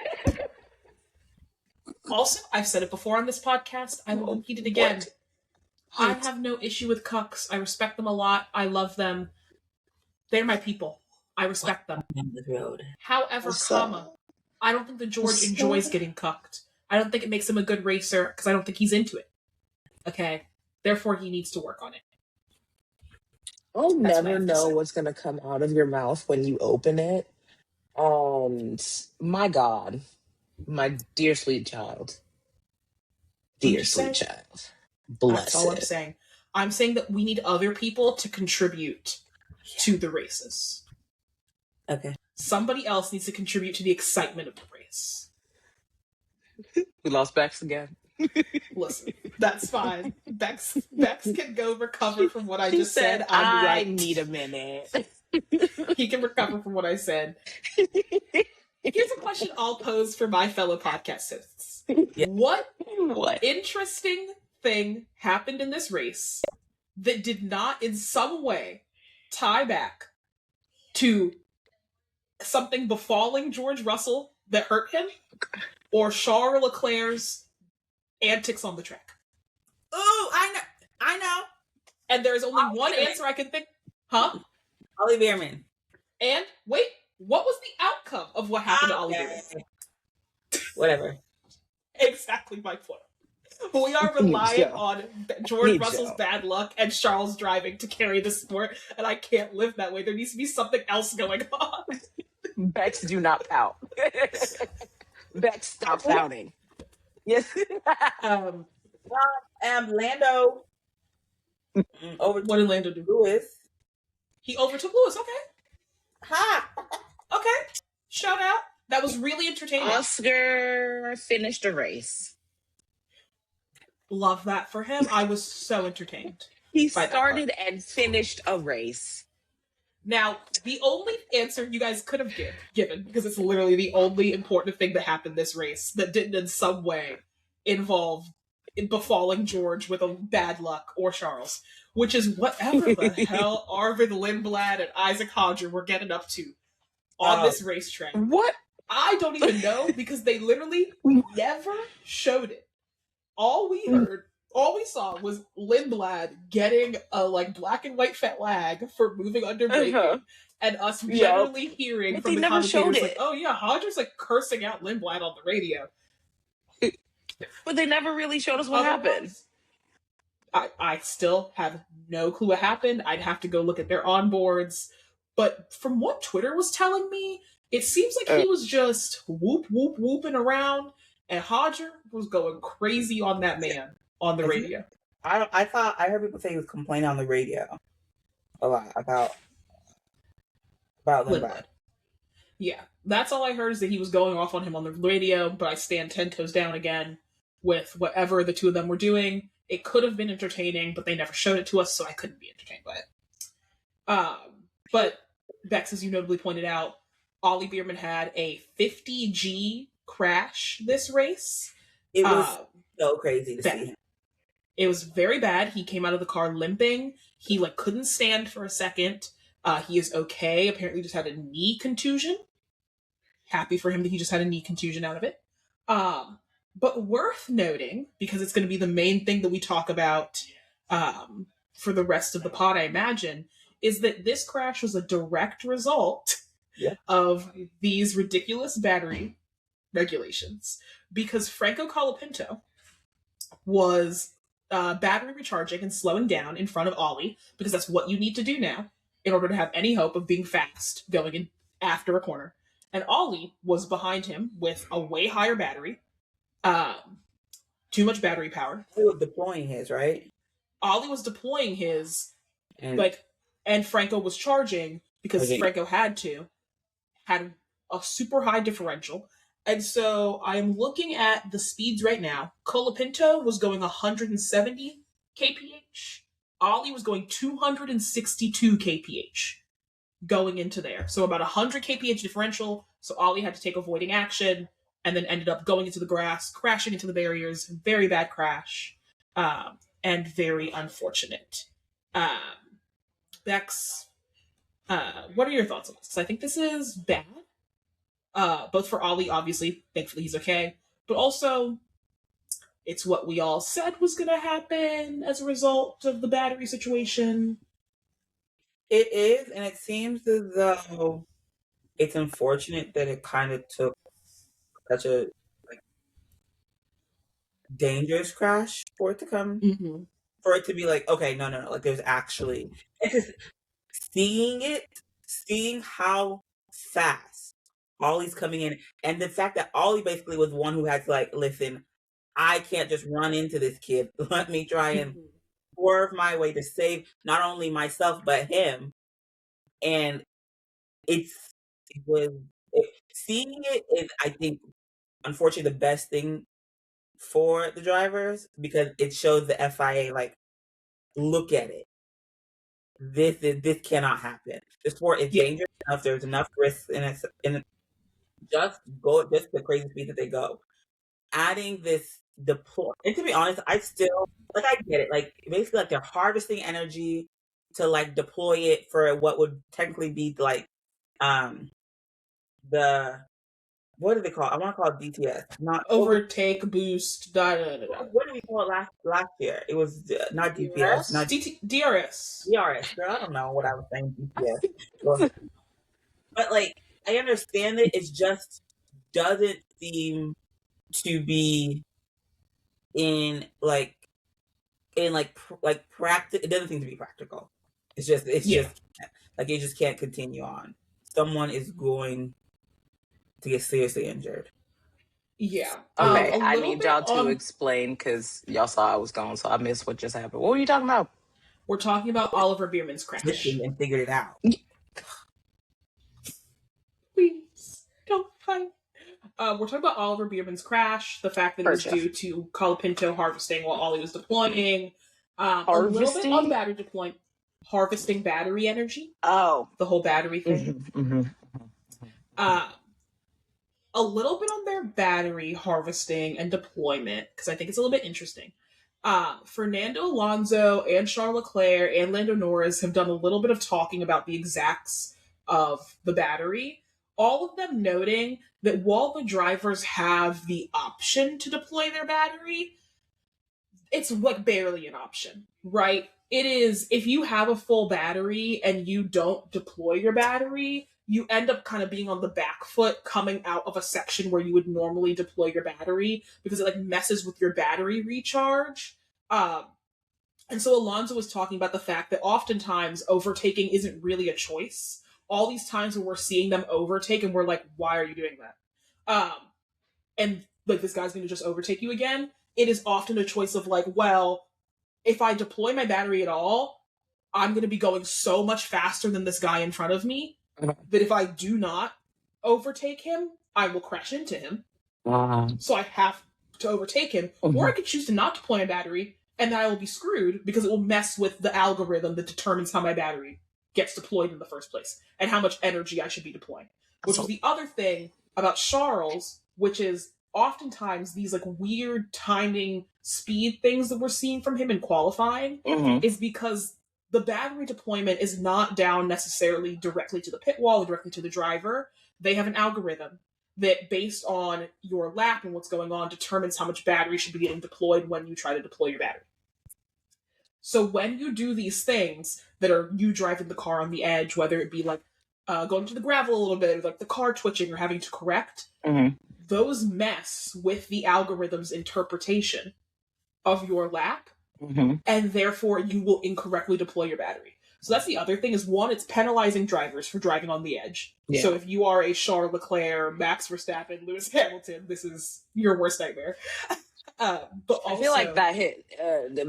S1: Also, I've said it before on this podcast. I will repeat it again. I have no issue with cucks. I respect them a lot. I love them. They're my people. I respect them. However, I don't think that George enjoys getting cucked. I don't think it makes him a good racer because I don't think he's into it. Okay? Therefore, he needs to work on it.
S2: I'll never know what's going to come out of your mouth when you open it. And my God, my dear sweet child. Dear sweet child. Bless
S1: That's all I'm saying. I'm saying that we need other people to contribute to the races.
S3: Okay.
S1: Somebody else needs to contribute to the excitement of the race.
S2: We lost Bex again.
S1: Listen, that's fine. Bex can go recover from what I just said.
S2: I'm right. I need a minute.
S1: He can recover from what I said. Here's a question I'll pose for my fellow podcast hosts. What interesting thing happened in this race that did not in some way tie back to something befalling George Russell that hurt him or Charles Leclerc's antics on the track?
S3: Oh, I know.
S1: And there's only one answer I can think. Huh?
S3: Ollie Bearman.
S1: And wait, what was the outcome of what happened to Ollie Bearman?
S3: Whatever.
S1: Exactly my point. But we are relying on George Russell's bad luck and Charles driving to carry the sport, and I can't live that way. There needs to be something else going on.
S2: Bex, do not pout. Bex, stop pouting. Yes.
S3: Lando.
S1: What did Lando do?
S3: Lewis.
S1: He overtook Lewis. Okay.
S3: Ha.
S1: Okay. Shout out. That was really entertaining.
S2: Oscar finished a race.
S1: Love that for him. I was so entertained.
S2: He started and finished a race.
S1: Now, the only answer you guys could have given, because it's literally the only important thing that happened this race that didn't in some way involve befalling George with a bad luck or Charles, which is whatever the hell Arvid Lindblad and Isaac Hodger were getting up to on this racetrack.
S2: What?
S1: I don't even know because they literally never showed it. All we saw was Lindblad getting a black and white flag for moving under braking, and us generally hearing from the commentators oh yeah, Hodger's cursing out Lindblad on the radio.
S2: But they never really showed us what happened.
S1: I still have no clue what happened. I'd have to go look at their onboards. But from what Twitter was telling me, it seems like he was just whooping around, and Hodger was going crazy on that man on the radio.
S3: I heard people say he was complaining on the radio a lot about Lindblad.
S1: Yeah, that's all I heard is that he was going off on him on the radio, but I stand 10 toes down again with whatever the two of them were doing. It could have been entertaining, but they never showed it to us, so I couldn't be entertained by it. But Bex, as you notably pointed out, Ollie Bearman had a 50G crash this race.
S3: It was so crazy to see him.
S1: It was very bad. He came out of the car limping. He couldn't stand for a second. He is okay. Apparently just had a knee contusion. Happy for him that he just had a knee contusion out of it. But worth noting, because it's going to be the main thing that we talk about for the rest of the pod, I imagine, is that this crash was a direct result of these ridiculous battery regulations. Because Franco Colapinto was battery recharging and slowing down in front of Ollie, because that's what you need to do now in order to have any hope of being fast going in after a corner. And Ollie was behind him with a way higher battery, Too much battery power.
S3: He was deploying his, right?
S1: Ollie was deploying his,
S3: And
S1: and Franco was charging because Franco had a super high differential. And so I'm looking at the speeds right now. Colapinto was going 170 kph. Ollie was going 262 kph going into there. So about 100 kph differential. So Ollie had to take avoiding action and then ended up going into the grass, crashing into the barriers. Very bad crash. And very unfortunate. Bex, what are your thoughts on this? Because I think this is bad. Both for Ollie, obviously. Thankfully, he's okay. But also, it's what we all said was going to happen as a result of the battery situation.
S3: It is, and it seems as though it's unfortunate that it kind of took such a dangerous crash for it to come, for it to be like, okay, no, like there's actually, it's just seeing how fast Ollie's coming in, and the fact that Ollie basically was one who had to like, listen, I can't just run into this kid. Let me try and swerve my way to save not only myself but him. And seeing it is, I think, unfortunately, the best thing for the drivers, because it shows the FIA like, look at it. This cannot happen. The sport is dangerous enough. There's enough risks in it. Just the crazy speed that they go. Adding this deploy, and to be honest, I still I get it. Like basically, like they're harvesting energy to like deploy it for what would technically be like the, what do they call it? I want to call it DTS, not
S1: overtake, boost,
S3: What did we call it last year? It was not DPS, not
S1: DRS.
S3: DRS. Girl, I don't know what I was saying. DPS, but like I understand it. It just doesn't seem to be in practice. It doesn't seem to be practical. It's just like it just can't continue on. Someone is going to get seriously injured.
S1: Yeah.
S2: Okay, I need y'all to explain because y'all saw I was gone, so I missed what just happened. What were you talking about?
S1: We're talking about Oliver Bierman's crash.
S3: And figured it out.
S1: Please don't fight. We're talking about Oliver Bierman's crash, the fact that it was due to Colapinto harvesting while Ollie was deploying. A little bit on battery deployment. Harvesting battery energy.
S2: Oh.
S1: The whole battery thing. A little bit on their battery harvesting and deployment, because I think it's a little bit interesting. Fernando Alonso and Charles Leclerc and Lando Norris have done a little bit of talking about the exacts of the battery, all of them noting that while the drivers have the option to deploy their battery, it's like barely an option, right? It is, if you have a full battery and you don't deploy your battery, you end up kind of being on the back foot coming out of a section where you would normally deploy your battery because it like messes with your battery recharge. And so Alonso was talking about the fact that oftentimes overtaking isn't really a choice. All these times when we're seeing them overtake and we're like, why are you doing that? And like, this guy's going to just overtake you again. It is often a choice of like, well, if I deploy my battery at all, I'm going to be going so much faster than this guy in front of me that if I do not overtake him, I will crash into him. So I have to overtake him. Or I could choose to not deploy my battery, and then I will be screwed because it will mess with the algorithm that determines how my battery gets deployed in the first place and how much energy I should be deploying. Which is the other thing about Charles, which is oftentimes these like weird timing speed things that we're seeing from him in qualifying is because the battery deployment is not down necessarily directly to the pit wall or directly to the driver. They have an algorithm that, based on your lap and what's going on, determines how much battery should be getting deployed when you try to deploy your battery. So when you do these things that are you driving the car on the edge, whether it be like going to the gravel a little bit, or like the car twitching or having to correct, those mess with the algorithm's interpretation of your lap, and therefore you will incorrectly deploy your battery. So that's the other thing is, one, it's penalizing drivers for driving on the edge.
S2: Yeah.
S1: So if you are a Charles Leclerc, Max Verstappen, Lewis Hamilton, this is your worst nightmare. But also,
S2: I feel like that hit,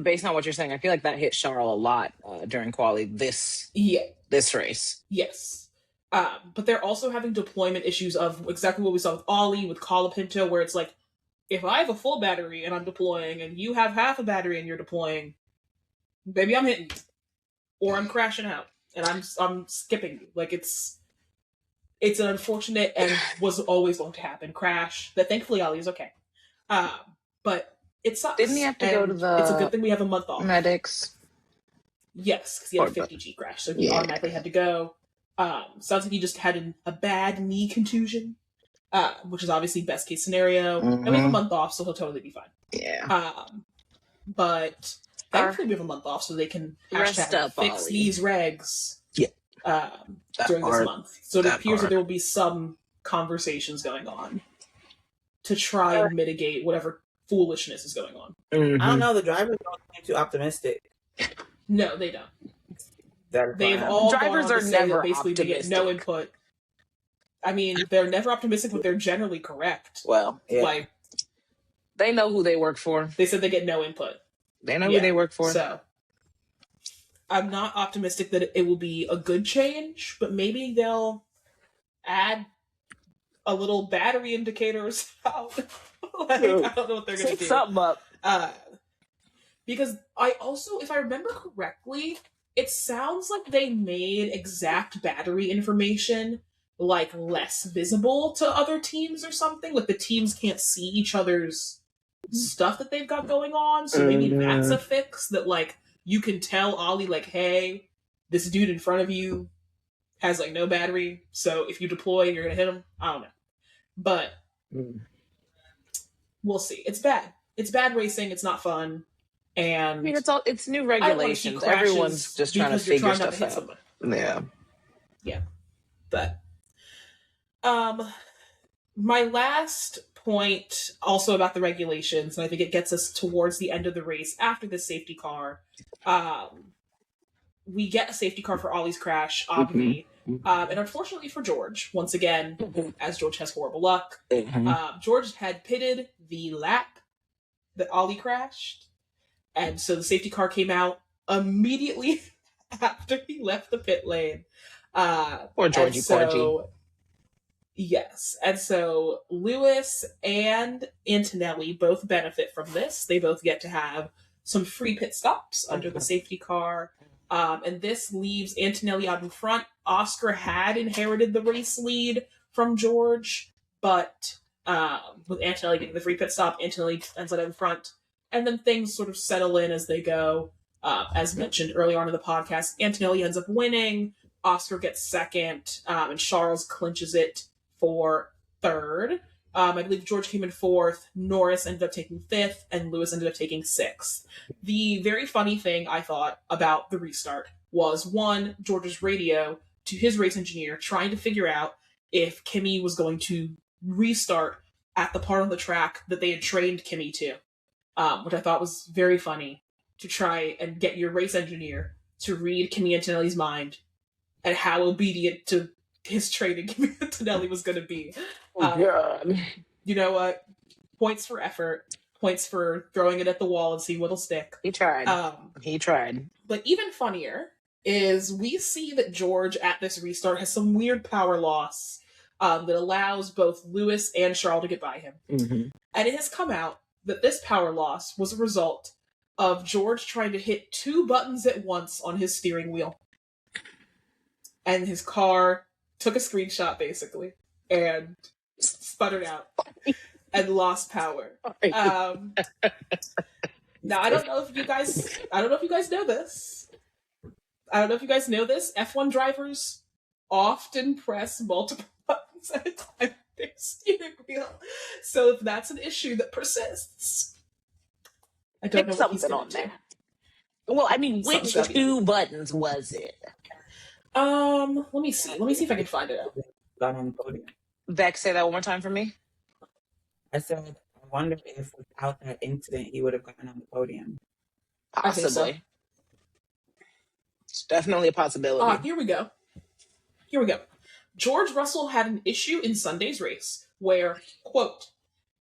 S2: based on what you're saying, I feel like that hit Charles a lot during quali this race.
S1: Yes. But they're also having deployment issues of exactly what we saw with Ollie, with Colapinto, where it's like, if I have a full battery and I'm deploying, and you have half a battery and you're deploying, maybe I'm hitting you, or I'm crashing out and I'm skipping you. Like it's an unfortunate and was always going to happen crash that thankfully Ollie is okay. But it sucks.
S2: Didn't he have to go to the?
S1: It's a good thing we have a month off.
S2: Medics.
S1: Yes, because he had a 50G crash, so he automatically had to go. Sounds like he just had a bad knee contusion, which is obviously best case scenario. And we have a month off, so he'll totally be fine.
S2: Yeah.
S1: But thankfully we have a month off, so they can fix
S2: Ollie.
S1: these regs.
S2: Yeah.
S1: During this month, so it appears that there will be some conversations going on to try and mitigate whatever foolishness is going on.
S3: I don't know. The drivers don't seem too optimistic.
S1: No, they don't. They've all
S2: drivers are never basically optimistic.
S1: They get no input. I mean, they're never optimistic, but they're generally correct.
S2: Well, yeah.
S1: Like,
S2: they know who they work for.
S1: They said they get no input.
S2: They know who they work for.
S1: So I'm not optimistic that it will be a good change, but maybe they'll add a little battery indicator or something. I don't know what they're going to do.
S2: Take something up.
S1: Because I also, if I remember correctly, it sounds like they made exact battery information like less visible to other teams or something. Like the teams can't see each other's stuff that they've got going on. So maybe that's a fix that like you can tell Ollie like, hey, this dude in front of you has like no battery. So if you deploy, you're going to hit him. I don't know. But we'll see. It's bad. It's bad racing. It's not fun. And
S2: I mean, it's new regulations. Everyone's just trying to figure stuff out. Yeah.
S1: Yeah. But my last point also about the regulations, and I think it gets us towards the end of the race after the safety car. We get a safety car for Ollie's crash, obviously. And unfortunately for George, once again, as George has horrible luck, George had pitted the lap that Ollie crashed. And so the safety car came out immediately after he left the pit lane.
S2: Poor Georgie, Porgy.
S1: Yes. And so Lewis and Antonelli both benefit from this. They both get to have some free pit stops under the safety car. And this leaves Antonelli out in front. Oscar had inherited the race lead from George, but with Antonelli getting the free pit stop, Antonelli ends up in front. And then things sort of settle in as they go. As mentioned earlier on in the podcast, Antonelli ends up winning. Oscar gets second, and Charles clinches it for third. I believe George came in fourth. Norris ended up taking fifth, and Lewis ended up taking sixth. The very funny thing I thought about the restart was, one, George's radio to his race engineer trying to figure out if Kimi was going to restart at the part on the track that they had trained Kimi to, which I thought was very funny, to try and get your race engineer to read Kimi Antonelli's mind and how obedient to his training Kimi Antonelli was going to be. You know what? Points for effort. Points for throwing it at the wall and see what'll stick.
S2: He tried. He tried.
S1: But even funnier is we see that George at this restart has some weird power loss that allows both Lewis and Charles to get by him. And it has come out that this power loss was a result of George trying to hit two buttons at once on his steering wheel. And his car took a screenshot, basically, and sputtered out and lost power. Now, I don't know if you guys know this. I don't know if you guys know this. F1 drivers often press multiple buttons at a time on their steering wheel. So if that's an issue that persists, I don't know what he's on there.
S2: Well, I mean, which two buttons was it?
S1: Let me see. Let me see if I can find it out.
S3: Got on the podium.
S2: Beck, say that one more time for me.
S3: I said, I wonder if without that incident, he would have gotten on the podium.
S2: Possibly. It's definitely a possibility.
S1: Here we go. George Russell had an issue in Sunday's race where, quote,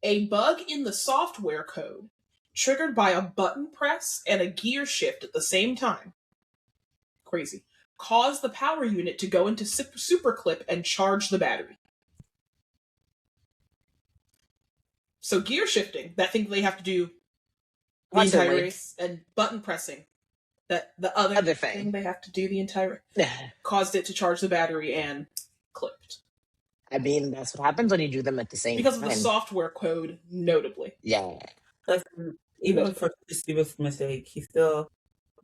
S1: a bug in the software code triggered by a button press and a gear shift at the same time, crazy, caused the power unit to go into superclip and charge the battery. So gear shifting, that thing they have to do the entire race, and button pressing, that the other thing they have to do the entire caused it to charge the battery and clipped.
S2: I mean, that's what happens when you do them at the same time.
S1: Because of the software code, notably.
S2: Yeah.
S3: Even for Steve's mistake, he still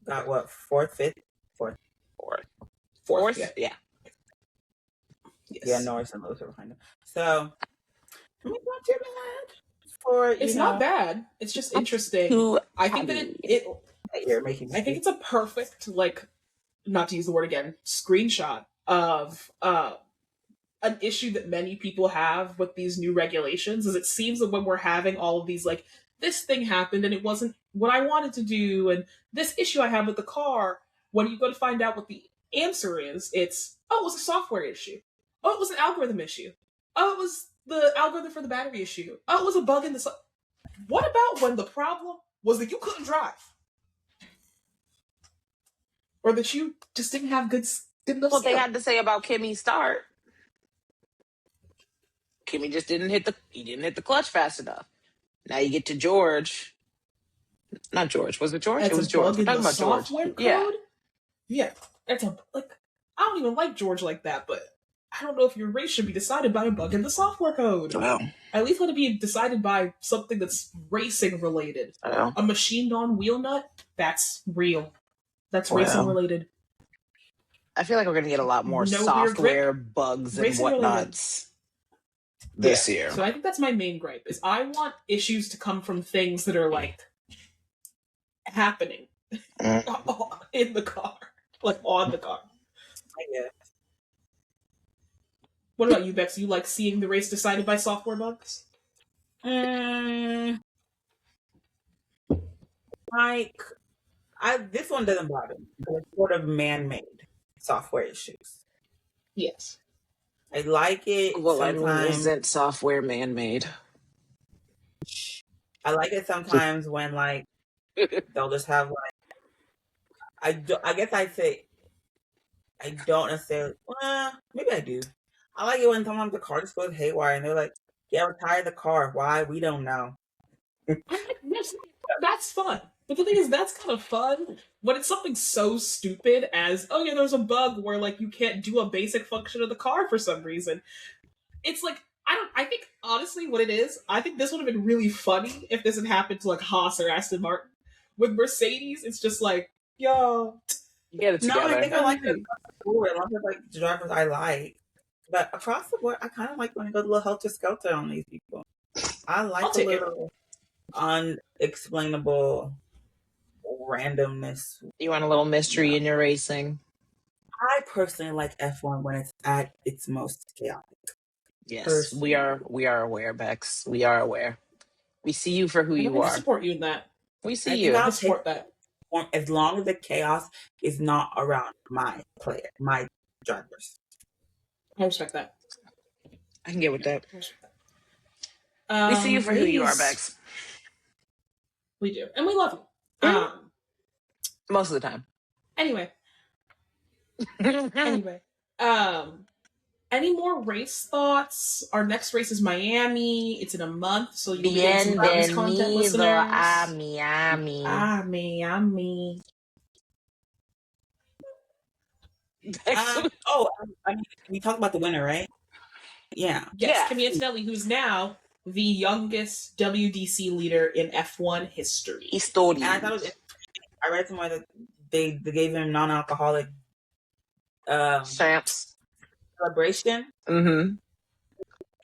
S3: got what, fourth?
S1: Yeah.
S3: Yes. Yeah, Norris and Lewis are behind him. So, not too bad.
S1: It's not bad. It's just interesting. I think that I think it's a perfect, like, not to use the word again, screenshot of an issue that many people have with these new regulations. Is it seems that when we're having all of these, like, this thing happened and it wasn't what I wanted to do, and this issue I have with the car, when you go to find out what the answer is, it's, oh, it was a software issue. Oh, it was an algorithm issue. Oh, it was the algorithm for the battery issue. Oh, it was a bug in the... What about when the problem was that you couldn't drive? Or that you just didn't have good enough
S2: What they had to say about Kimmy's start. Kimmy just didn't hit the clutch fast enough. Now you get to George. Not George. Was it George? It was George. We're talking about George.
S1: Code? Yeah. It's I don't even like George like that, but I don't know if your race should be decided by a bug in the software code.
S2: Well,
S1: at least let it be decided by something that's racing related. A machined on wheel nut? That's real. That's racing related.
S2: I feel like we're going to get a lot more software bugs and whatnots this year.
S1: So I think that's my main gripe, is I want issues to come from things that are, like, happening in the car. Like, on the car. I guess. What about you, Bex? You like seeing the race decided by software bugs?
S3: This one doesn't bother me. It's sort of man-made software issues.
S1: Yes.
S3: I like it.
S2: Well, sometimes isn't software man-made?
S3: I like it sometimes when, like, they'll just have, like, I guess I'd say I don't necessarily, maybe I do. I like it when sometimes the car just goes haywire and they're like, yeah, retire the car. Why? We don't know.
S1: That's fun. But the thing is, that's kind of fun when it's something so stupid as, oh yeah, there's a bug where, like, you can't do a basic function of the car for some reason. It's like, I think, honestly, what it is, I think this would have been really funny if this had happened to, like, Haas or Aston Martin. With Mercedes, it's just like, yo,
S2: get it together.
S3: No, I think I like it. I love it, like, the drivers I like. But across the board, I kind of like when it goes a little helter-skelter on these people. I like a little unexplainable randomness.
S2: You want a little mystery in your racing?
S3: I personally like F1 when it's at its most chaotic.
S2: Yes, personally. We are aware, Bex. We are aware. We see you for who you are.
S1: I support you in that.
S2: We see you.
S1: I support that.
S3: As long as the chaos is not around my drivers.
S1: I respect that.
S2: I can get with that. We see you for who you are, Bex.
S1: We do. And we love you.
S2: Most of the time.
S1: Anyway. Any more race thoughts? Our next race is Miami. It's in a month, so you'll be getting some bonus content, listeners.
S2: Miami.
S3: We talked about the winner, right? Yeah.
S1: Yes, Kimi Antonelli, who's now the youngest WDC leader in F1 history.
S3: And I thought it was interesting. I read somewhere that they gave him non-alcoholic
S2: champs
S3: celebration.
S2: Mm-hmm.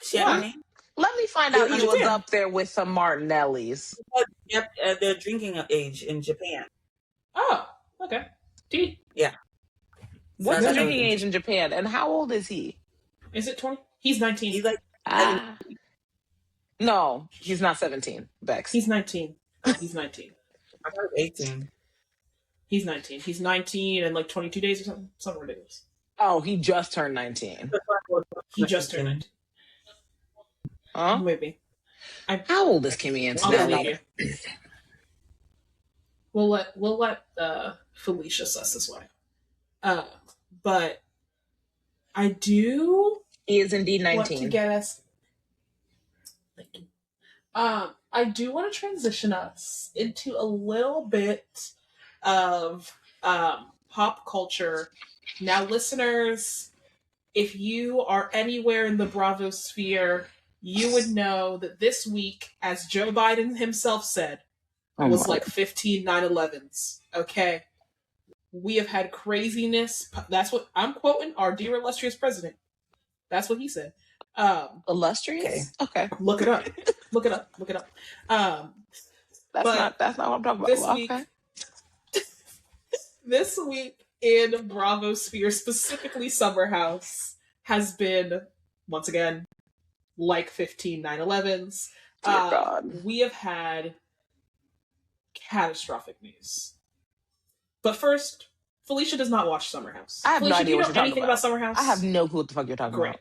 S3: Champagne.
S2: Let me find out he was up there with some Martinellis.
S3: Yep, they're drinking age in Japan.
S1: Oh, okay.
S3: Yeah.
S2: What's the drinking age in Japan? And how old is he?
S1: Is it 20? He's 19.
S3: He's like...
S2: No, he's not 17, Bex.
S1: He's 19. He's 19.
S3: I thought he was 18.
S1: He's 19. He's 19 and like 22 days or something. Something ridiculous.
S2: Oh, he just turned 19.
S1: He just turned 19.
S2: Huh?
S1: Maybe.
S2: How old is Kimmy
S1: I'll believe
S2: incidentally?
S1: you. We'll let Felicia suss this one out. But I do
S2: He is indeed
S1: want to
S2: 19.
S1: get us. Thank you. I do want to transition us into a little bit of pop culture. Now, listeners, if you are anywhere in the Bravo sphere, you would know that this week, as Joe Biden himself said, was like 15 9/11s. Okay? We have had craziness. That's what I'm quoting our dear illustrious president. That's what he said.
S2: Illustrious? Okay.
S1: Look it up. Look it up. Look it up.
S2: That's not what I'm talking about.
S1: This
S2: Well,
S1: week,
S2: okay.
S1: this week in Bravo sphere, specifically Summer House, has been once again like 15 9/11s.
S2: Dear God.
S1: We have had catastrophic news. But first, Felicia does not watch Summer House.
S2: I have
S1: Felicia,
S2: no idea
S1: do you
S2: what
S1: know
S2: you're talking
S1: anything
S2: about.
S1: about Summer House?
S2: I have no clue what the fuck you're talking
S1: Great.
S2: about.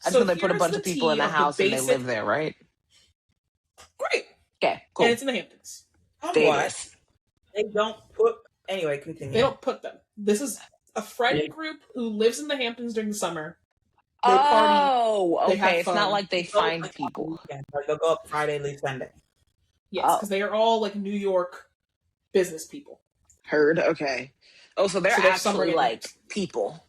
S2: I just know they put a
S1: here's
S2: bunch
S1: the
S2: of people in
S1: tea
S2: the
S1: of
S2: house and they
S1: basic-
S2: live there, right?
S1: Great.
S2: Okay, cool.
S1: And it's in the Hamptons.
S2: Davis.
S3: They don't put. Anyway, continue.
S1: They don't put them. This is a friend group who lives in the Hamptons during the summer. They party.
S2: Oh,
S1: they have
S2: okay. It's not
S1: fun.
S2: like they
S3: Go
S2: find
S3: like
S2: people.
S3: weekend. Like, they'll go up Friday, leave Sunday.
S1: Yes,
S2: Oh.
S1: because they are all like New York business people.
S2: Heard? Okay. Oh, so they're
S1: So they're summer
S2: actually like
S1: interns.
S2: people,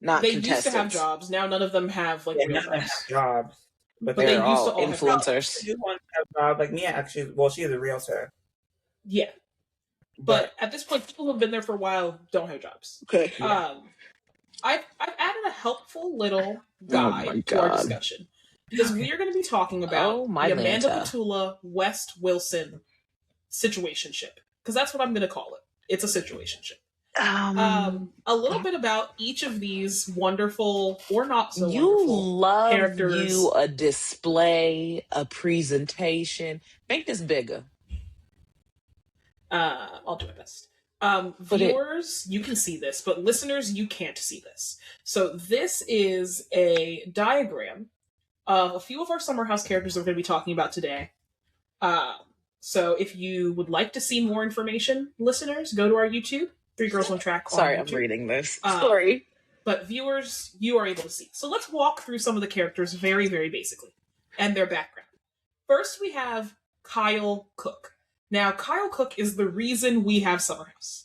S2: not
S1: They used to have
S2: contestants.
S1: jobs. Now none of them have like
S3: Yeah,
S1: real
S3: none of them
S1: jobs.
S3: have jobs. But
S1: But
S3: they
S1: they
S2: They're
S1: used to
S2: all
S1: all have
S2: influencers.
S3: do want to have jobs. Like Mia, actually, well, she is a realtor.
S1: Yeah, but at this point, people who have been there for a while don't have jobs.
S2: Okay.
S3: Yeah.
S1: I've added a helpful little
S2: my
S1: guide to our
S2: God.
S1: discussion because we are going to be talking about
S2: Oh, my
S1: the Amanda
S2: Lanta.
S1: Batula West Wilson situationship because that's what I'm going to call it. It's a situationship. A little bit about each of these wonderful or not so
S2: you
S1: wonderful
S2: love
S1: characters.
S2: you a display, a presentation. Make this bigger.
S1: I'll do my best.
S2: But
S1: Viewers, you can see this, but listeners, you can't see this. So this is a diagram of a few of our Summer House characters that we're going to be talking about today. So if you would like to see more information, listeners, go to our YouTube, 3 Girls One Track. on
S2: Sorry, I'm
S1: YouTube.
S2: reading this.
S1: Uh,
S2: Sorry.
S1: But viewers, you are able to see. So let's walk through some of the characters very, very basically and their background. First, we have Kyle Cook. Now, Kyle Cook is the reason we have Summer House.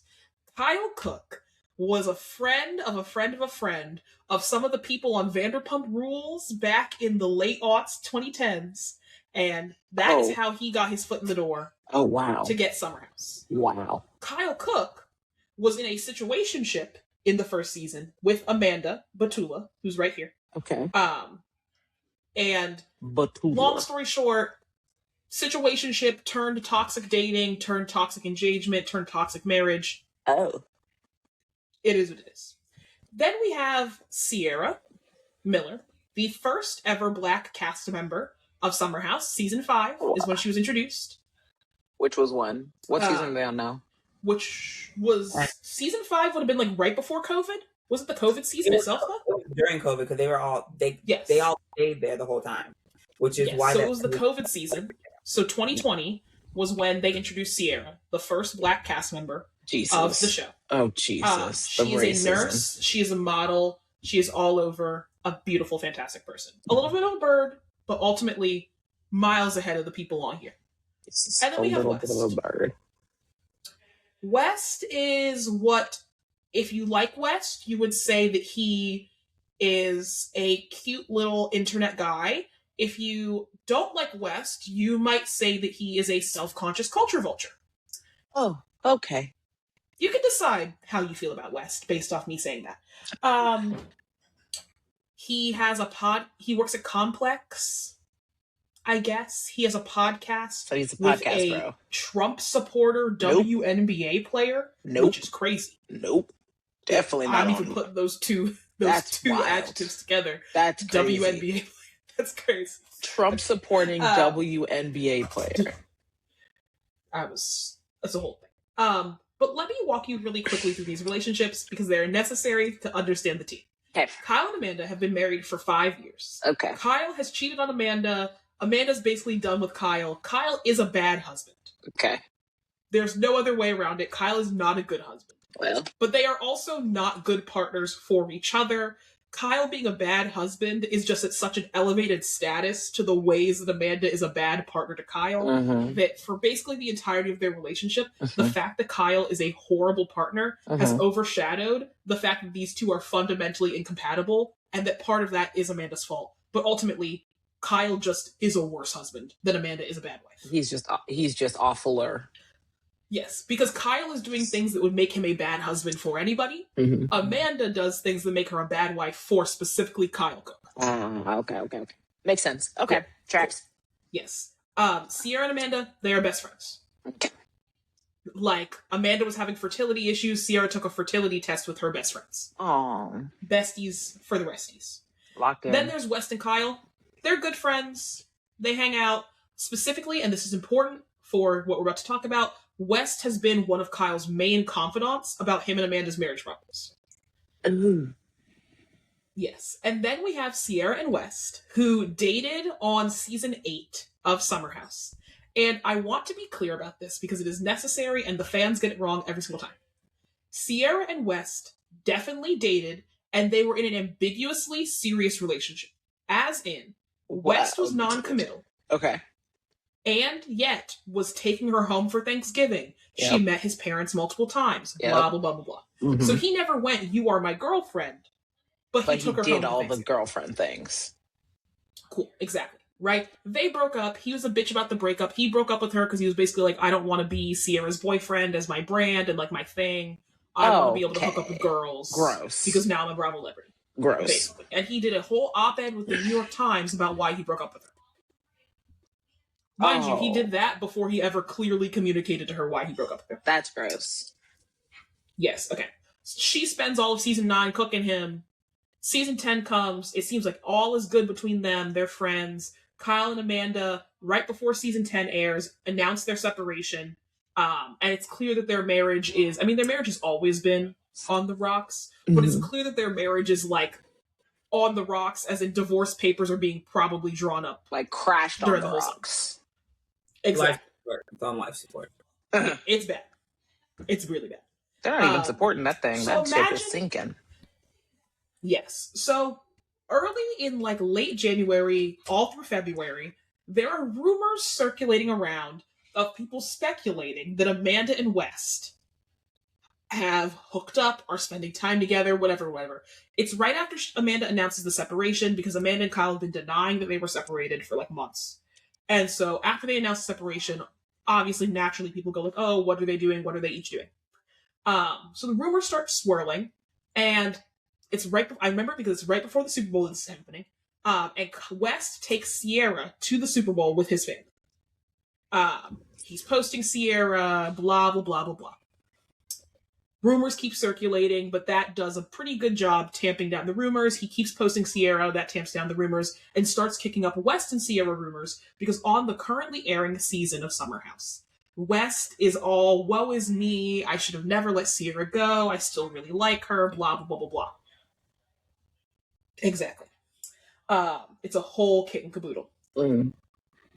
S1: Kyle Cook was a friend of a friend of a friend of some of the people on Vanderpump Rules back in the late aughts, 2010s, and that is
S2: Oh.
S1: how he got his foot in the door
S2: Oh, wow.
S1: to get Summer House.
S2: Wow.
S1: Kyle Cook was in a situationship in the first season with Amanda Batula, who's right here.
S2: Okay.
S1: And
S2: Batula.
S1: long story short, situationship turned toxic dating, turned toxic engagement, turned toxic marriage.
S2: Oh.
S1: It is what it is. Then we have Sierra Miller, the first ever Black cast member of Summer House. Season 5 is when she was introduced.
S2: Which was one? What
S1: Uh,
S2: season are they on now?
S1: Which was season 5 would have been like right before COVID. Was it the COVID season itself? Though?
S3: During COVID, because they were all
S1: Yes.
S3: they all stayed there the whole time, which is
S1: Yes,
S3: why
S1: so
S3: that
S1: it was the COVID season. So 2020 was when they introduced Sierra, the first Black cast member
S2: Jesus.
S1: of the show.
S2: Oh, Jesus. The
S1: She is
S2: racism.
S1: a nurse. She is a model. She is all over a beautiful, fantastic person. A little bit of a bird, but ultimately miles ahead of the people on here.
S2: It's
S1: And then
S2: a
S1: we have
S2: little bit of a
S1: West.
S2: bird.
S1: West is what, if you like West, you would say that he is a cute little internet guy. If you don't like West, you might say that he is a self-conscious culture vulture.
S2: Oh, okay.
S1: You can decide how you feel about West based off me saying that. He has he works at Complex, I guess. He has a podcast
S2: So he's a
S1: with
S2: podcast
S1: a
S2: bro.
S1: Trump supporter
S2: Nope.
S1: WNBA player,
S2: Nope.
S1: which is crazy.
S2: Nope. Definitely not.
S1: I'm
S2: on-
S1: even putting those two
S2: That's wild.
S1: adjectives together.
S2: That's crazy.
S1: WNBA. That's crazy.
S2: Trump supporting WNBA player.
S1: That's a whole thing. But let me walk you really quickly through these relationships because they're necessary to understand the tea.
S2: Okay.
S1: Kyle and Amanda have been married for 5 years.
S2: Okay.
S1: Kyle has cheated on Amanda. Amanda's basically done with Kyle. Kyle is a bad husband.
S2: Okay.
S1: There's no other way around it. Kyle is not a good husband.
S2: Well.
S1: But they are also not good partners for each other. Kyle being a bad husband is just at such an elevated status to the ways that Amanda is a bad partner to Kyle that for basically the entirety of their relationship, the fact that Kyle is a horrible partner has overshadowed the fact that these two are fundamentally incompatible and that part of that is Amanda's fault. But ultimately, Kyle just is a worse husband than Amanda is a bad wife.
S2: He's just awfuler.
S1: Yes, because Kyle is doing things that would make him a bad husband for anybody. Amanda does things that make her a bad wife for specifically Kyle Cook.
S2: Okay. Makes sense. Okay, yeah. Tracks.
S1: Yes. Sierra and Amanda, they are best friends.
S2: Okay.
S1: Like, Amanda was having fertility issues, Sierra took a fertility test with her best friends.
S2: Aww.
S1: Besties for the resties.
S2: Locked in.
S1: Then there's West and Kyle. They're good friends. They hang out. Specifically, and this is important for what we're about to talk about, West has been one of Kyle's main confidants about him and Amanda's marriage problems.
S2: Ooh.
S1: Yes. And then we have Sierra and West, who dated on season 8 of Summer House. And I want to be clear about this because it is necessary and the fans get it wrong every single time. Sierra and West definitely dated, and they were in an ambiguously serious relationship. As in, West was non-committal.
S2: Okay.
S1: And yet was taking her home for Thanksgiving. Yep. She met his parents multiple times. Yep. Blah, blah, blah, blah, blah. So he never went, "You are my girlfriend." But he took her home.
S2: He did all the girlfriend things.
S1: Cool, exactly. Right? They broke up. He was a bitch about the breakup. He broke up with her because he was basically like, "I don't want to be Sierra's boyfriend as my brand and like my thing. I want to be able to hook up with girls."
S2: Gross.
S1: Because now I'm a Bravo celebrity.
S2: Gross.
S1: Basically. And he did a whole op-ed with the New York Times about why he broke up with her. Mind you, he did that before he ever clearly communicated to her why he broke up with her.
S2: That's gross.
S1: Yes, okay. She spends all of season 9 cooking him. Season 10 comes. It seems like all is good between them. They're friends. Kyle and Amanda, right before season 10 airs, announce their separation. And it's clear that their marriage is... I mean, their marriage has always been on the rocks. But it's clear that their marriage is, like, on the rocks, as in divorce papers are being probably drawn up.
S2: Like, crashed on the rocks.
S1: Exactly.
S3: It's on life support.
S1: It's bad. It's really bad.
S2: They're not even supporting that thing.
S1: So
S2: that ship is sinking.
S1: Yes. So early in like late January, all through February, there are rumors circulating around of people speculating that Amanda and West have hooked up, are spending time together, whatever. It's right after Amanda announces the separation because Amanda and Kyle have been denying that they were separated for like months. And so after they announce the separation, obviously, naturally, people go like, "Oh, what are they doing? What are they each doing?" So the rumors start swirling, and it's right. I remember because it's right before the Super Bowl this is happening. And West takes Sierra to the Super Bowl with his family. He's posting Sierra, blah blah blah blah blah. Rumors keep circulating, but that does a pretty good job tamping down the rumors. He keeps posting Sierra, that tamps down the rumors, and starts kicking up West and Sierra rumors, because on the currently airing season of Summer House, West is all, "Woe is me, I should have never let Sierra go, I still really like her, blah, blah, blah, blah, blah." Exactly. It's a whole kit and caboodle.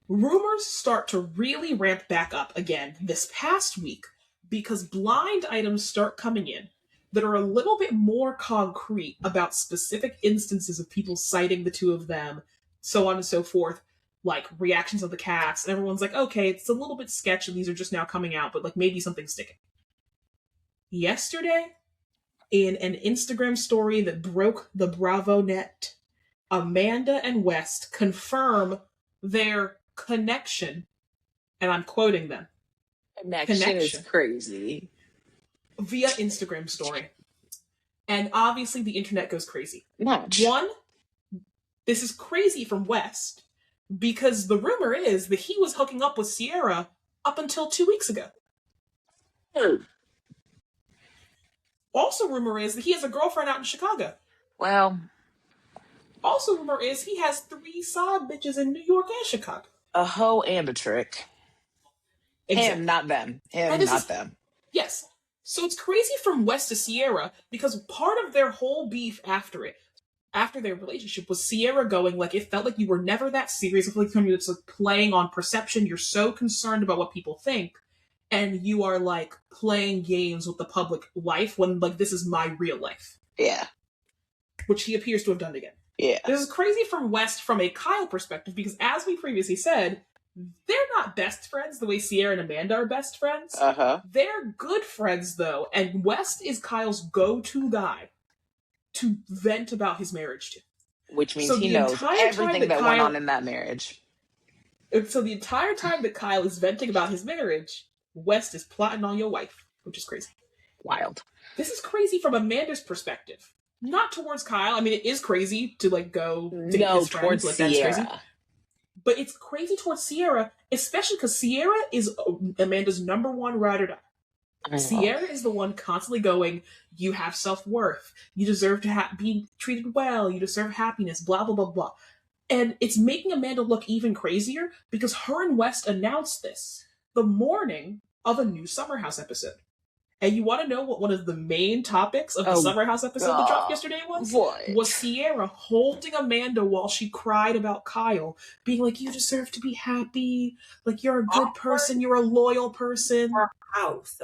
S1: Rumors start to really ramp back up again this past week, because blind items start coming in that are a little bit more concrete about specific instances of people citing the two of them, so on and so forth, like reactions of the cast, and everyone's like, okay, it's a little bit sketch and these are just now coming out, but like maybe something's sticking. Yesterday, in an Instagram story that broke the Bravo net, Amanda and West confirm their connection, and I'm quoting them.
S2: Connection is crazy.
S1: Via Instagram story. And obviously the internet goes crazy.
S2: Much.
S1: One, this is crazy from West, because the rumor is that he was hooking up with Sierra up until 2 weeks ago. Also rumor is that he has a girlfriend out in Chicago.
S2: Well.
S1: Also rumor is he has 3 side bitches in New York and Chicago.
S2: A hoe and a trick. Exactly. Him, not them. Him, not them.
S1: Yes. So it's crazy from West to Sierra because part of their whole beef after their relationship was Sierra going like it felt like you were never that serious. I feel like it's like playing on perception. You're so concerned about what people think, and you are like playing games with the public life when like this is my real life.
S2: Yeah.
S1: Which he appears to have done again.
S2: Yeah.
S1: This is crazy from West from a Kyle perspective because as we previously said, they're not best friends the way Sierra and Amanda are best friends. They're good friends though, and West is Kyle's go-to guy to vent about his marriage to.
S2: Which means he knows everything that went on in that marriage.
S1: So the entire time that Kyle is venting about his marriage, West is plotting on your wife, which is crazy.
S2: Wild.
S1: This is crazy from Amanda's perspective. Not towards Kyle. I mean, it is crazy to like go date his friends. Like, that's crazy. But it's crazy towards Sierra, especially because Sierra is Amanda's number one ride or die. Sierra is the one constantly going, you have self-worth. You deserve to be treated well. You deserve happiness, blah, blah, blah, blah. And it's making Amanda look even crazier because her and West announced this the morning of a new Summer House episode. And you want to know what one of the main topics of the Summer House episode that dropped yesterday was?
S2: What?
S1: Was Sierra holding Amanda while she cried about Kyle, being like, you deserve to be happy, like you're a good person, you're a loyal person.
S3: House.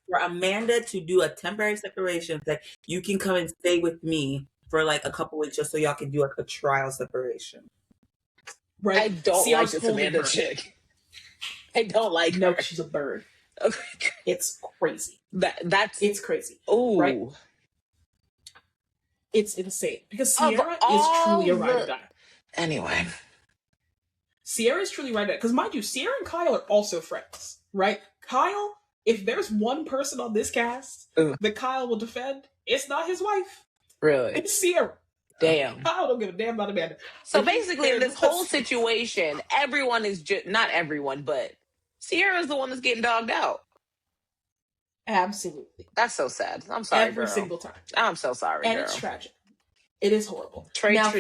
S3: For Amanda to do a temporary separation, that you can come and stay with me for like a couple weeks just so y'all can do like a trial separation.
S1: Right?
S2: I don't
S1: Sierra's
S2: like this Amanda chick. I don't like
S1: no,
S2: her.
S1: She's a bird.
S2: Okay.
S1: It's crazy.
S2: It's
S1: crazy.
S2: Oh,
S1: right? It's insane because Sierra is truly a ride or die.
S2: Anyway,
S1: Sierra is truly ride or die because mind you, Sierra and Kyle are also friends, right? Kyle, if there's one person on this cast that Kyle will defend, it's not his wife.
S2: Really?
S1: It's Sierra.
S2: Damn.
S1: Kyle don't give a damn about Amanda.
S2: So basically, in this whole situation, everyone is just not everyone, but Sierra's the one that's getting dogged out.
S1: Absolutely.
S2: That's so sad. I'm sorry,
S1: Every
S2: girl.
S1: single time.
S2: I'm so sorry,
S1: and
S2: girl.
S1: It's tragic. It is horrible.
S2: Now,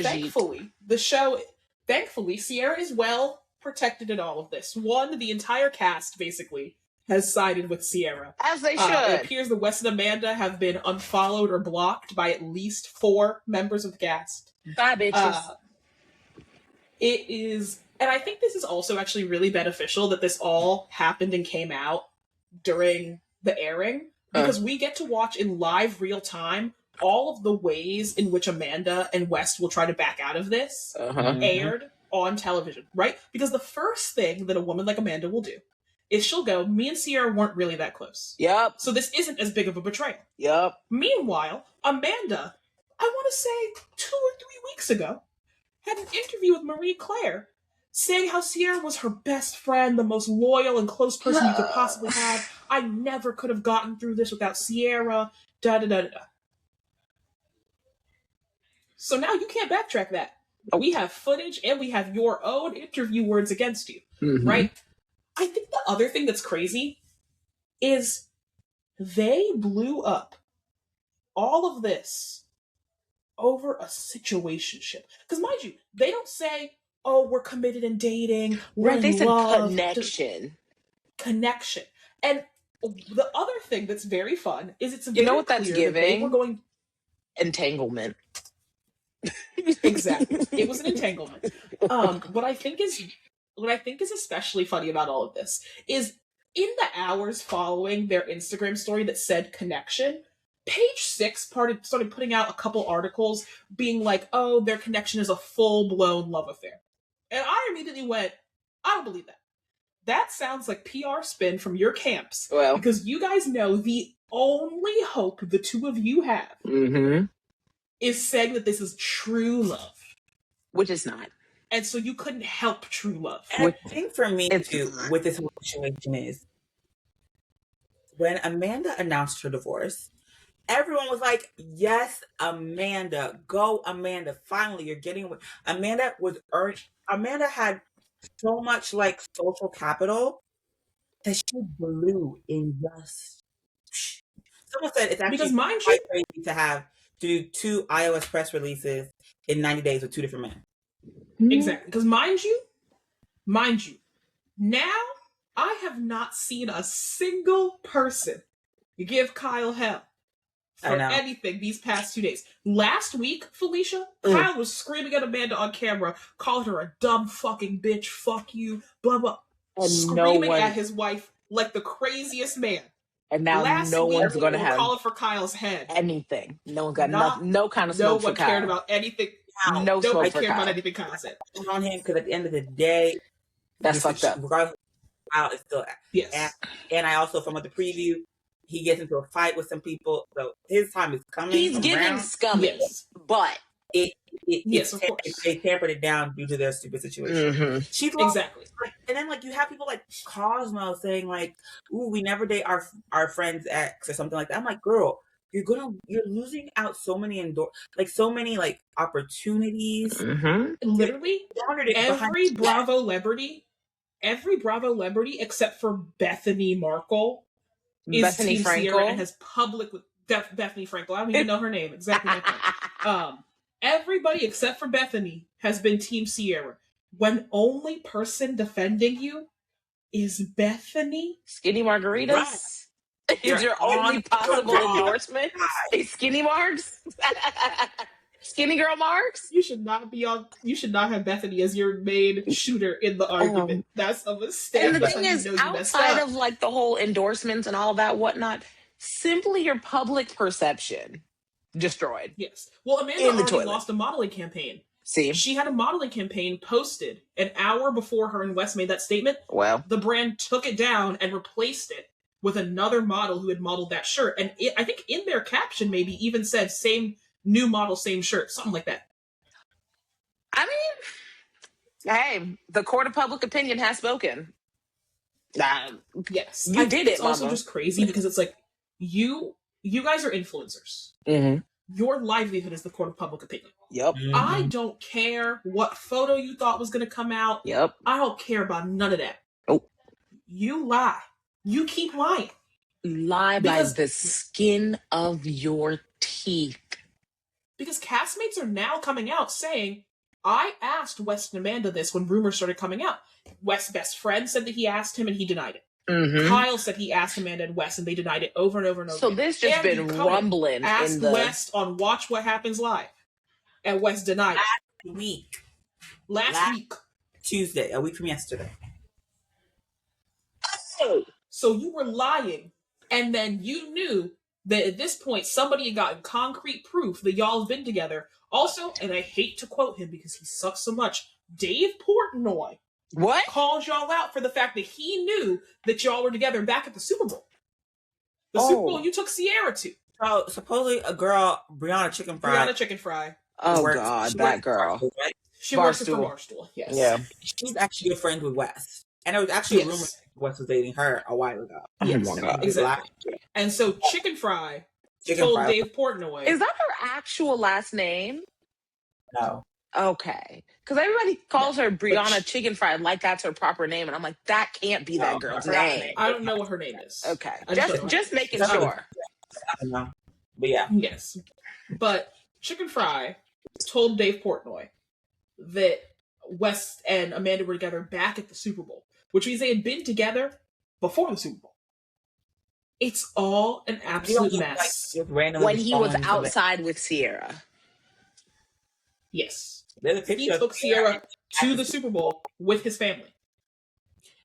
S1: thankfully, Sierra is well protected in all of this. One, the entire cast, basically, has sided with Sierra.
S2: As they should.
S1: It appears that Wes and Amanda have been unfollowed or blocked by at least 4 members of the cast.
S2: Bye, bitches.
S1: It is... And I think this is also actually really beneficial that this all happened and came out during the airing, because we get to watch in live real time all of the ways in which Amanda and West will try to back out of this aired on television, right? Because the first thing that a woman like Amanda will do is she'll go, me and Sierra weren't really that close.
S2: Yep.
S1: So this isn't as big of a betrayal.
S2: Yep.
S1: Meanwhile, Amanda, I want to say 2 or 3 weeks ago, had an interview with Marie Claire saying how Sierra was her best friend, the most loyal and close person you could possibly have. I never could have gotten through this without Sierra. Da da da da. So now you can't backtrack that. We have footage and we have your own interview words against you, right? I think the other thing that's crazy is they blew up all of this over a situationship. Because mind you, they don't say, oh, we're committed and dating. We're
S2: right, they said
S1: love.
S2: Connection.
S1: And the other thing that's very fun is it's very
S2: you know what that's
S1: clear
S2: giving?
S1: That they were going
S2: entanglement.
S1: Exactly. It was an entanglement. What I think is especially funny about all of this is in the hours following their Instagram story that said connection, Page 6 started putting out a couple articles being like, oh, their connection is a full-blown love affair. And I immediately went, I don't believe that. That sounds like PR spin from your camps.
S2: Well,
S1: because you guys know the only hope the two of you have is saying that this is true love.
S2: Which is not.
S1: And so you couldn't help true love.
S3: And I think for me, too, with this whole situation is, when Amanda announced her divorce, everyone was like, yes, Amanda. Go, Amanda. Finally, you're getting away. Amanda had so much, like, social capital that she blew in just... Someone said it's actually quite crazy to do 2 iOS press releases in 90 days with 2 different men.
S1: Exactly. Because mind you, now I have not seen a single person give Kyle hell for anything these past 2 days. Last week, Felicia, Kyle was screaming at Amanda on camera, called her a dumb fucking bitch, fuck you, blah, blah.
S2: And
S1: screaming at his wife like the craziest man.
S2: And now no one's going to have
S1: calling for Kyle's head.
S2: Anything. No one's got no kind of smoke for Kyle.
S1: No one cared about anything.
S2: No smoke for Kyle.
S1: Nobody cared about anything Kyle said.
S3: On him, because at the end of the day,
S2: that's fucked up.
S3: Regardless, Kyle is still
S1: yes.
S3: And I also, from the preview, he gets into a fight with some people, so his time is coming.
S2: He's giving scummy,
S1: yes.
S2: but
S1: of course.
S3: They tampered it down due to their stupid situation.
S2: Mm-hmm.
S3: She's
S1: exactly.
S3: And then you have people like Cosmo saying "Ooh, we never date our friend's ex" or something like that. I'm like, girl, you're losing out so many opportunities.
S2: Mm-hmm.
S1: Literally, every Bravo celebrity except for Bethany Markle is
S2: Bethany
S1: Team
S2: Frankel
S1: Sierra and has public with Bethany Frankel. I don't even know her name exactly. Everybody except for Bethany has been Team Sierra. When only person defending you is Bethany.
S2: Skinny margaritas. Right. Is your only possible endorsement a skinny marks? Skinny girl marks?
S1: You should not have Bethany as your main shooter in the argument. That's a mistake.
S2: And the thing is, outside of the whole endorsements and all that whatnot, simply your public perception destroyed.
S1: Yes. Well, Amanda already lost a modeling campaign.
S2: See?
S1: She had a modeling campaign posted an hour before her and Wes made that statement.
S2: Well,
S1: the brand took it down and replaced it with another model who had modeled that shirt. And I think in their caption maybe even said same new model, same shirt, something like that.
S2: I mean, hey, the court of public opinion has spoken.
S1: Yes.
S2: You did it,
S1: It's also just crazy because it's like, you guys are influencers.
S2: Mm-hmm.
S1: Your livelihood is the court of public opinion.
S2: Yep.
S3: Mm-hmm.
S1: I don't care what photo you thought was going to come out.
S2: Yep.
S1: I don't care about none of that.
S2: Oh.
S1: You lie. You keep lying.
S2: Lie by the skin of your teeth.
S1: Because castmates are now coming out saying, I asked Wes and Amanda this when rumors started coming out. Wes' best friend said that he asked him and he denied it.
S2: Mm-hmm.
S1: Kyle said he asked Amanda and Wes and they denied it over and over and over.
S2: So this just been rumbling
S1: asked
S2: in the...
S1: Wes on Watch What Happens Live. And Wes denied
S3: it.
S1: Last week.
S3: Tuesday, a week from yesterday.
S1: Oh. So you were lying. And then you knew that at this point somebody had gotten concrete proof that y'all have been together. Also, and I hate to quote him because he sucks so much, Dave Portnoy calls y'all out for the fact that he knew that y'all were together back at the Super Bowl. The Super Bowl you took Sierra to.
S3: So supposedly a girl, Brianna Chicken Fry.
S2: Oh God, that girl.
S3: Barstool, right?
S1: She works for Barstool. Yes.
S2: Yeah.
S3: She's actually a friend with Wes. And there was actually a rumor that Wes was dating her a while ago.
S1: Yes, exactly. And so Chicken Fry told Dave Portnoy.
S2: Is that her actual last name?
S3: No.
S2: Okay. Because everybody calls her Brianna Chicken Fry like that's her proper name. And I'm like, that can't be that girl's name.
S1: I don't know what her name is.
S2: Okay. Just making sure.
S3: I don't know. But yeah.
S1: Yes. But Chicken Fry told Dave Portnoy that Wes and Amanda were together back at the Super Bowl, which means they had been together before the Super Bowl. It's all an absolute mess.
S2: When he was outside with Sierra.
S1: Yes. He took Sierra to the Super Bowl with his family.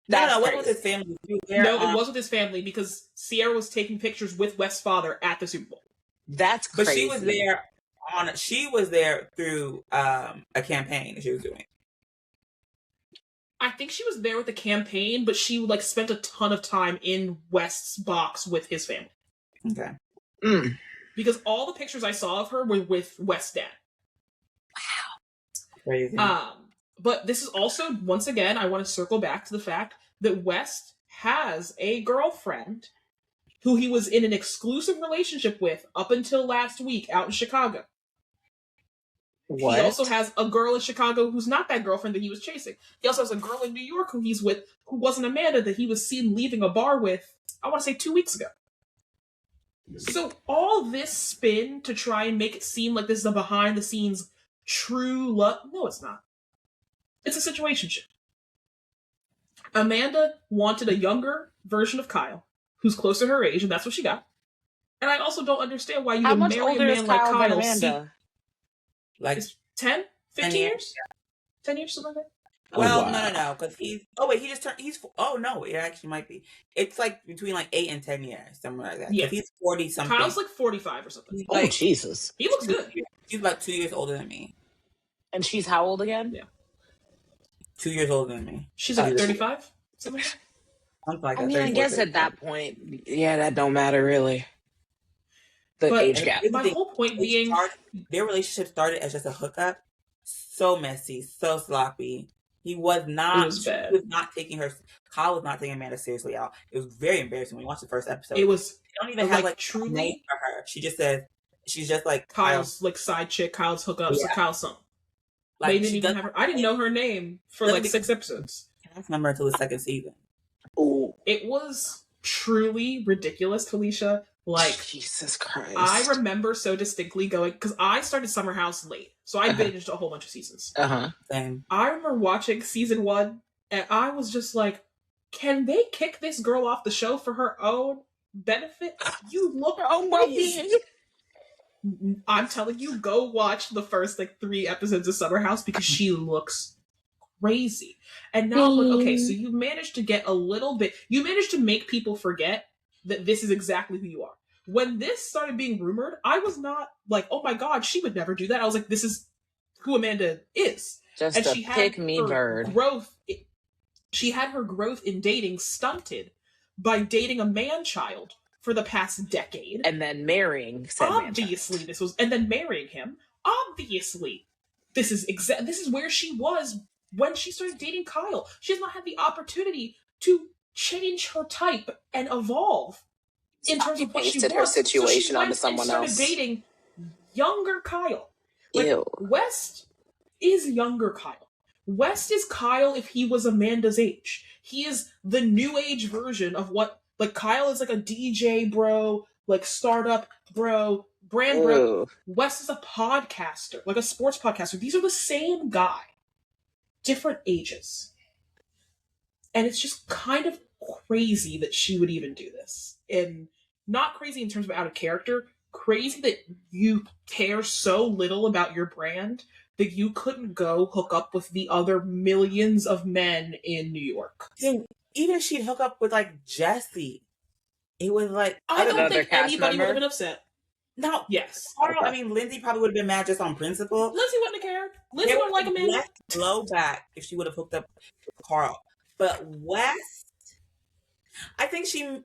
S3: No, what was his family?
S1: No, it was with his family because Sierra was taking pictures with Wes' father at the Super Bowl.
S2: That's crazy.
S3: But she was there through a campaign that she was doing.
S1: I think she was there with the campaign, but she spent a ton of time in West's box with his family.
S3: Okay.
S2: Mm.
S1: Because all the pictures I saw of her were with West's dad.
S3: Wow. Crazy.
S1: But this is also, once again, I want to circle back to the fact that West has a girlfriend who he was in an exclusive relationship with up until last week out in Chicago.
S2: What?
S1: He also has a girl in Chicago who's not that girlfriend that he was chasing. He also has a girl in New York who he's with, who wasn't Amanda, that he was seen leaving a bar with, I want to say 2 weeks ago. So all this spin to try and make it seem like this is a behind-the-scenes true love, no, it's not. It's a situationship. Amanda wanted a younger version of Kyle, who's close to her age, and that's what she got. And I also don't understand why you
S2: How
S1: would
S2: much
S1: marry a
S2: older is
S1: man like
S2: Kyle than
S1: Kyle.
S2: Amanda?
S3: Like
S1: It's 10? 15
S3: 10
S1: years? 10 years, something like that?
S3: Well,
S2: wow.
S3: no, because he's. Oh wait, he just turned. Oh no, it actually might be. It's like between like 8 and 10 years, somewhere like that.
S1: Yeah.
S3: Because he's 40 something.
S1: Kyle's like 45 or something.
S3: He's
S2: Oh,
S3: like,
S2: Jesus.
S1: He looks good.
S3: he's about 2 years older than me.
S2: And she's how old again?
S1: Yeah.
S3: 2 years older than me.
S1: She's like 35? Something like that?
S3: Something like
S2: I
S3: that.
S2: mean, I
S3: 34,
S2: guess at
S3: 35.
S2: that point, yeah, that don't matter really. The
S1: But-
S2: age
S3: And
S2: gap.
S3: here's the
S1: My
S3: thing,
S1: whole point
S3: they
S1: being,
S3: their relationship started as just a hookup. So messy, so sloppy. He was not.
S1: It was bad.
S3: He was not taking her. Kyle was not taking Amanda seriously out. It was very embarrassing when you watch the first episode.
S1: it was
S3: They don't even have
S1: like,
S3: like
S1: truly-
S3: a name for her. She just says she's just like
S1: Kyle's like side chick, Kyle's hookups,
S3: Yeah.
S1: Kyle's son.
S3: Like,
S1: They didn't
S3: she
S1: even have her. I didn't know her name for like 6 episodes.
S3: cast member until the second season.
S2: Ooh,
S1: It was truly ridiculous, Felicia. Like,
S2: Jesus Christ.
S1: I remember so distinctly going, because I started Summer House late, so I
S2: Uh-huh.
S1: binged a whole bunch of seasons.
S2: Uh-huh.
S3: Same.
S1: I remember watching season 1, and I was just like, can they kick this girl off the show for her own benefit? You look
S2: Her own well-being.
S1: I'm telling you, go watch the first like 3 episodes of Summer House because she looks crazy. And now I'm like, okay, so you managed to get a little bit, you managed to make people forget that this is exactly who you are. When this started being rumored, I was not like, oh my god, she would never do that. I was like, this is who Amanda is.
S2: Just
S1: And
S2: a
S1: she had
S2: pick-me
S1: her
S2: bird.
S1: growth. She had her growth in dating stunted by dating a man-child for the past decade.
S2: And then marrying said
S1: Obviously, this was, and then marrying him. Obviously, this is this is where she was when she started dating Kyle. She has not had the opportunity to change her type and evolve in terms of what she
S2: Pasted
S1: wants.
S2: her situation
S1: so she
S2: onto
S1: went
S2: someone
S1: and started
S2: else.
S1: dating younger Kyle. Like,
S2: Ew.
S1: West is younger Kyle. West is Kyle if he was Amanda's age. He is the new age version of what, like, Kyle is like a DJ bro, like startup bro, brand bro.
S2: Ooh.
S1: West is a podcaster, like a sports podcaster. These are the same guy, different ages. And it's just kind of crazy that she would even do this. And not crazy in terms of out of character, crazy that you care so little about your brand that you couldn't go hook up with the other millions of men in New York.
S3: Even she'd hook up with like Jesse. It was like
S1: I don't
S2: Another
S1: think
S2: cast
S1: anybody would
S2: member?
S1: have been upset.
S3: no.
S1: Yes.
S3: Carl,
S2: Okay.
S3: I mean, Lindsay probably would have been mad just on principle.
S1: Lindsay wouldn't have cared. Lindsay
S3: There
S1: wouldn't like
S3: would
S1: Amanda.
S3: less blowback if she would have hooked up with Carl. But West, I think I'm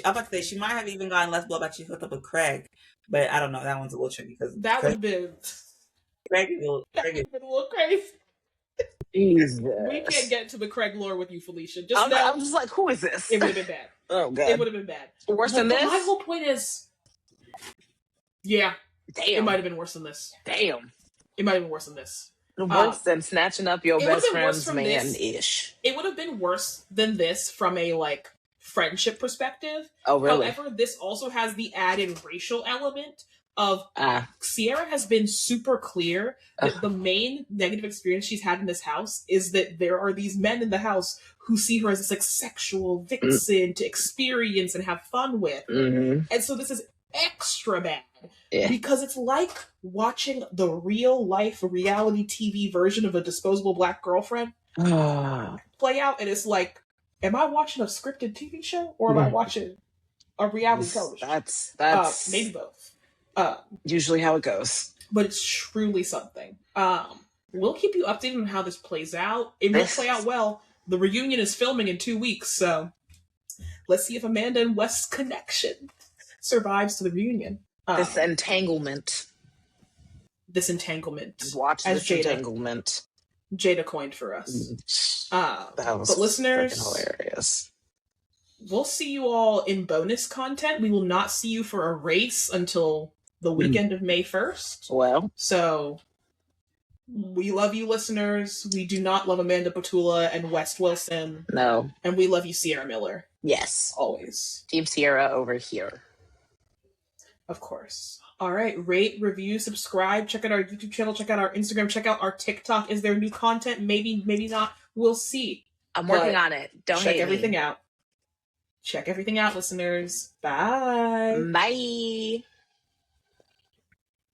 S3: about to say she might have even gotten less blowback if she hooked up with Craig. But I don't know. That one's a little tricky because
S1: That would have been,
S3: Craig is a little.
S1: that would have been a little crazy.
S2: Jesus.
S1: We can't get into the Craig lore with you, Felicia. Just
S2: I'm
S1: know
S2: just like, who is this?
S1: it would have been bad.
S2: Oh,
S1: It
S2: God.
S1: would have been bad.
S2: Worse
S1: But
S2: than this?
S1: my whole point is, yeah, it
S2: Damn.
S1: might have been worse than this.
S2: Damn.
S1: It might have been worse than this.
S2: Worse than snatching up your
S1: it would've
S2: best
S1: been worse
S2: friend's
S1: from
S2: man
S1: this.
S2: ish.
S1: It would have been worse than this from a like friendship perspective.
S2: Oh, really?
S1: However, this also has the added racial element of
S2: Ah.
S1: Sierra has been super clear that the main negative experience she's had in this house is that there are these men in the house who see her as this like sexual vixen to experience and have fun with.
S2: Mm-hmm.
S1: And so this is extra bad
S2: Yeah.
S1: because it's like watching the real life reality TV version of a disposable black girlfriend
S2: Ah.
S1: play out, and it's like, am I watching a scripted TV show or am I
S2: Mhm.
S1: watching a reality television?
S2: That's
S1: Maybe both.
S2: usually how it goes.
S1: But it's truly something. We'll keep you updated on how this plays out. It will play out well. The reunion is filming in 2 weeks, so let's see if Amanda and West's connection survives to the reunion.
S2: This entanglement.
S1: This entanglement.
S2: Watch
S1: as
S2: this
S1: Jada.
S2: entanglement.
S1: Jada coined for us.
S2: That was
S1: But listeners,
S2: freaking hilarious.
S1: we'll see you all in bonus content. We will not see you for a race until the weekend of May 1st.
S2: Well,
S1: So, we love you, listeners. We do not love Amanda Petula and West Wilson.
S2: no.
S1: And we love you, Sierra Miller.
S2: Yes.
S1: Always.
S2: Team Sierra over here.
S1: Of course. All right. Rate, review, subscribe. Check out our YouTube channel. Check out our Instagram. Check out our TikTok. Is there new content? Maybe, maybe not. We'll see.
S2: I'm working
S1: But
S2: on it. Don't
S1: check
S2: hate
S1: everything
S2: me.
S1: out. Check everything out, listeners. Bye.
S2: Bye.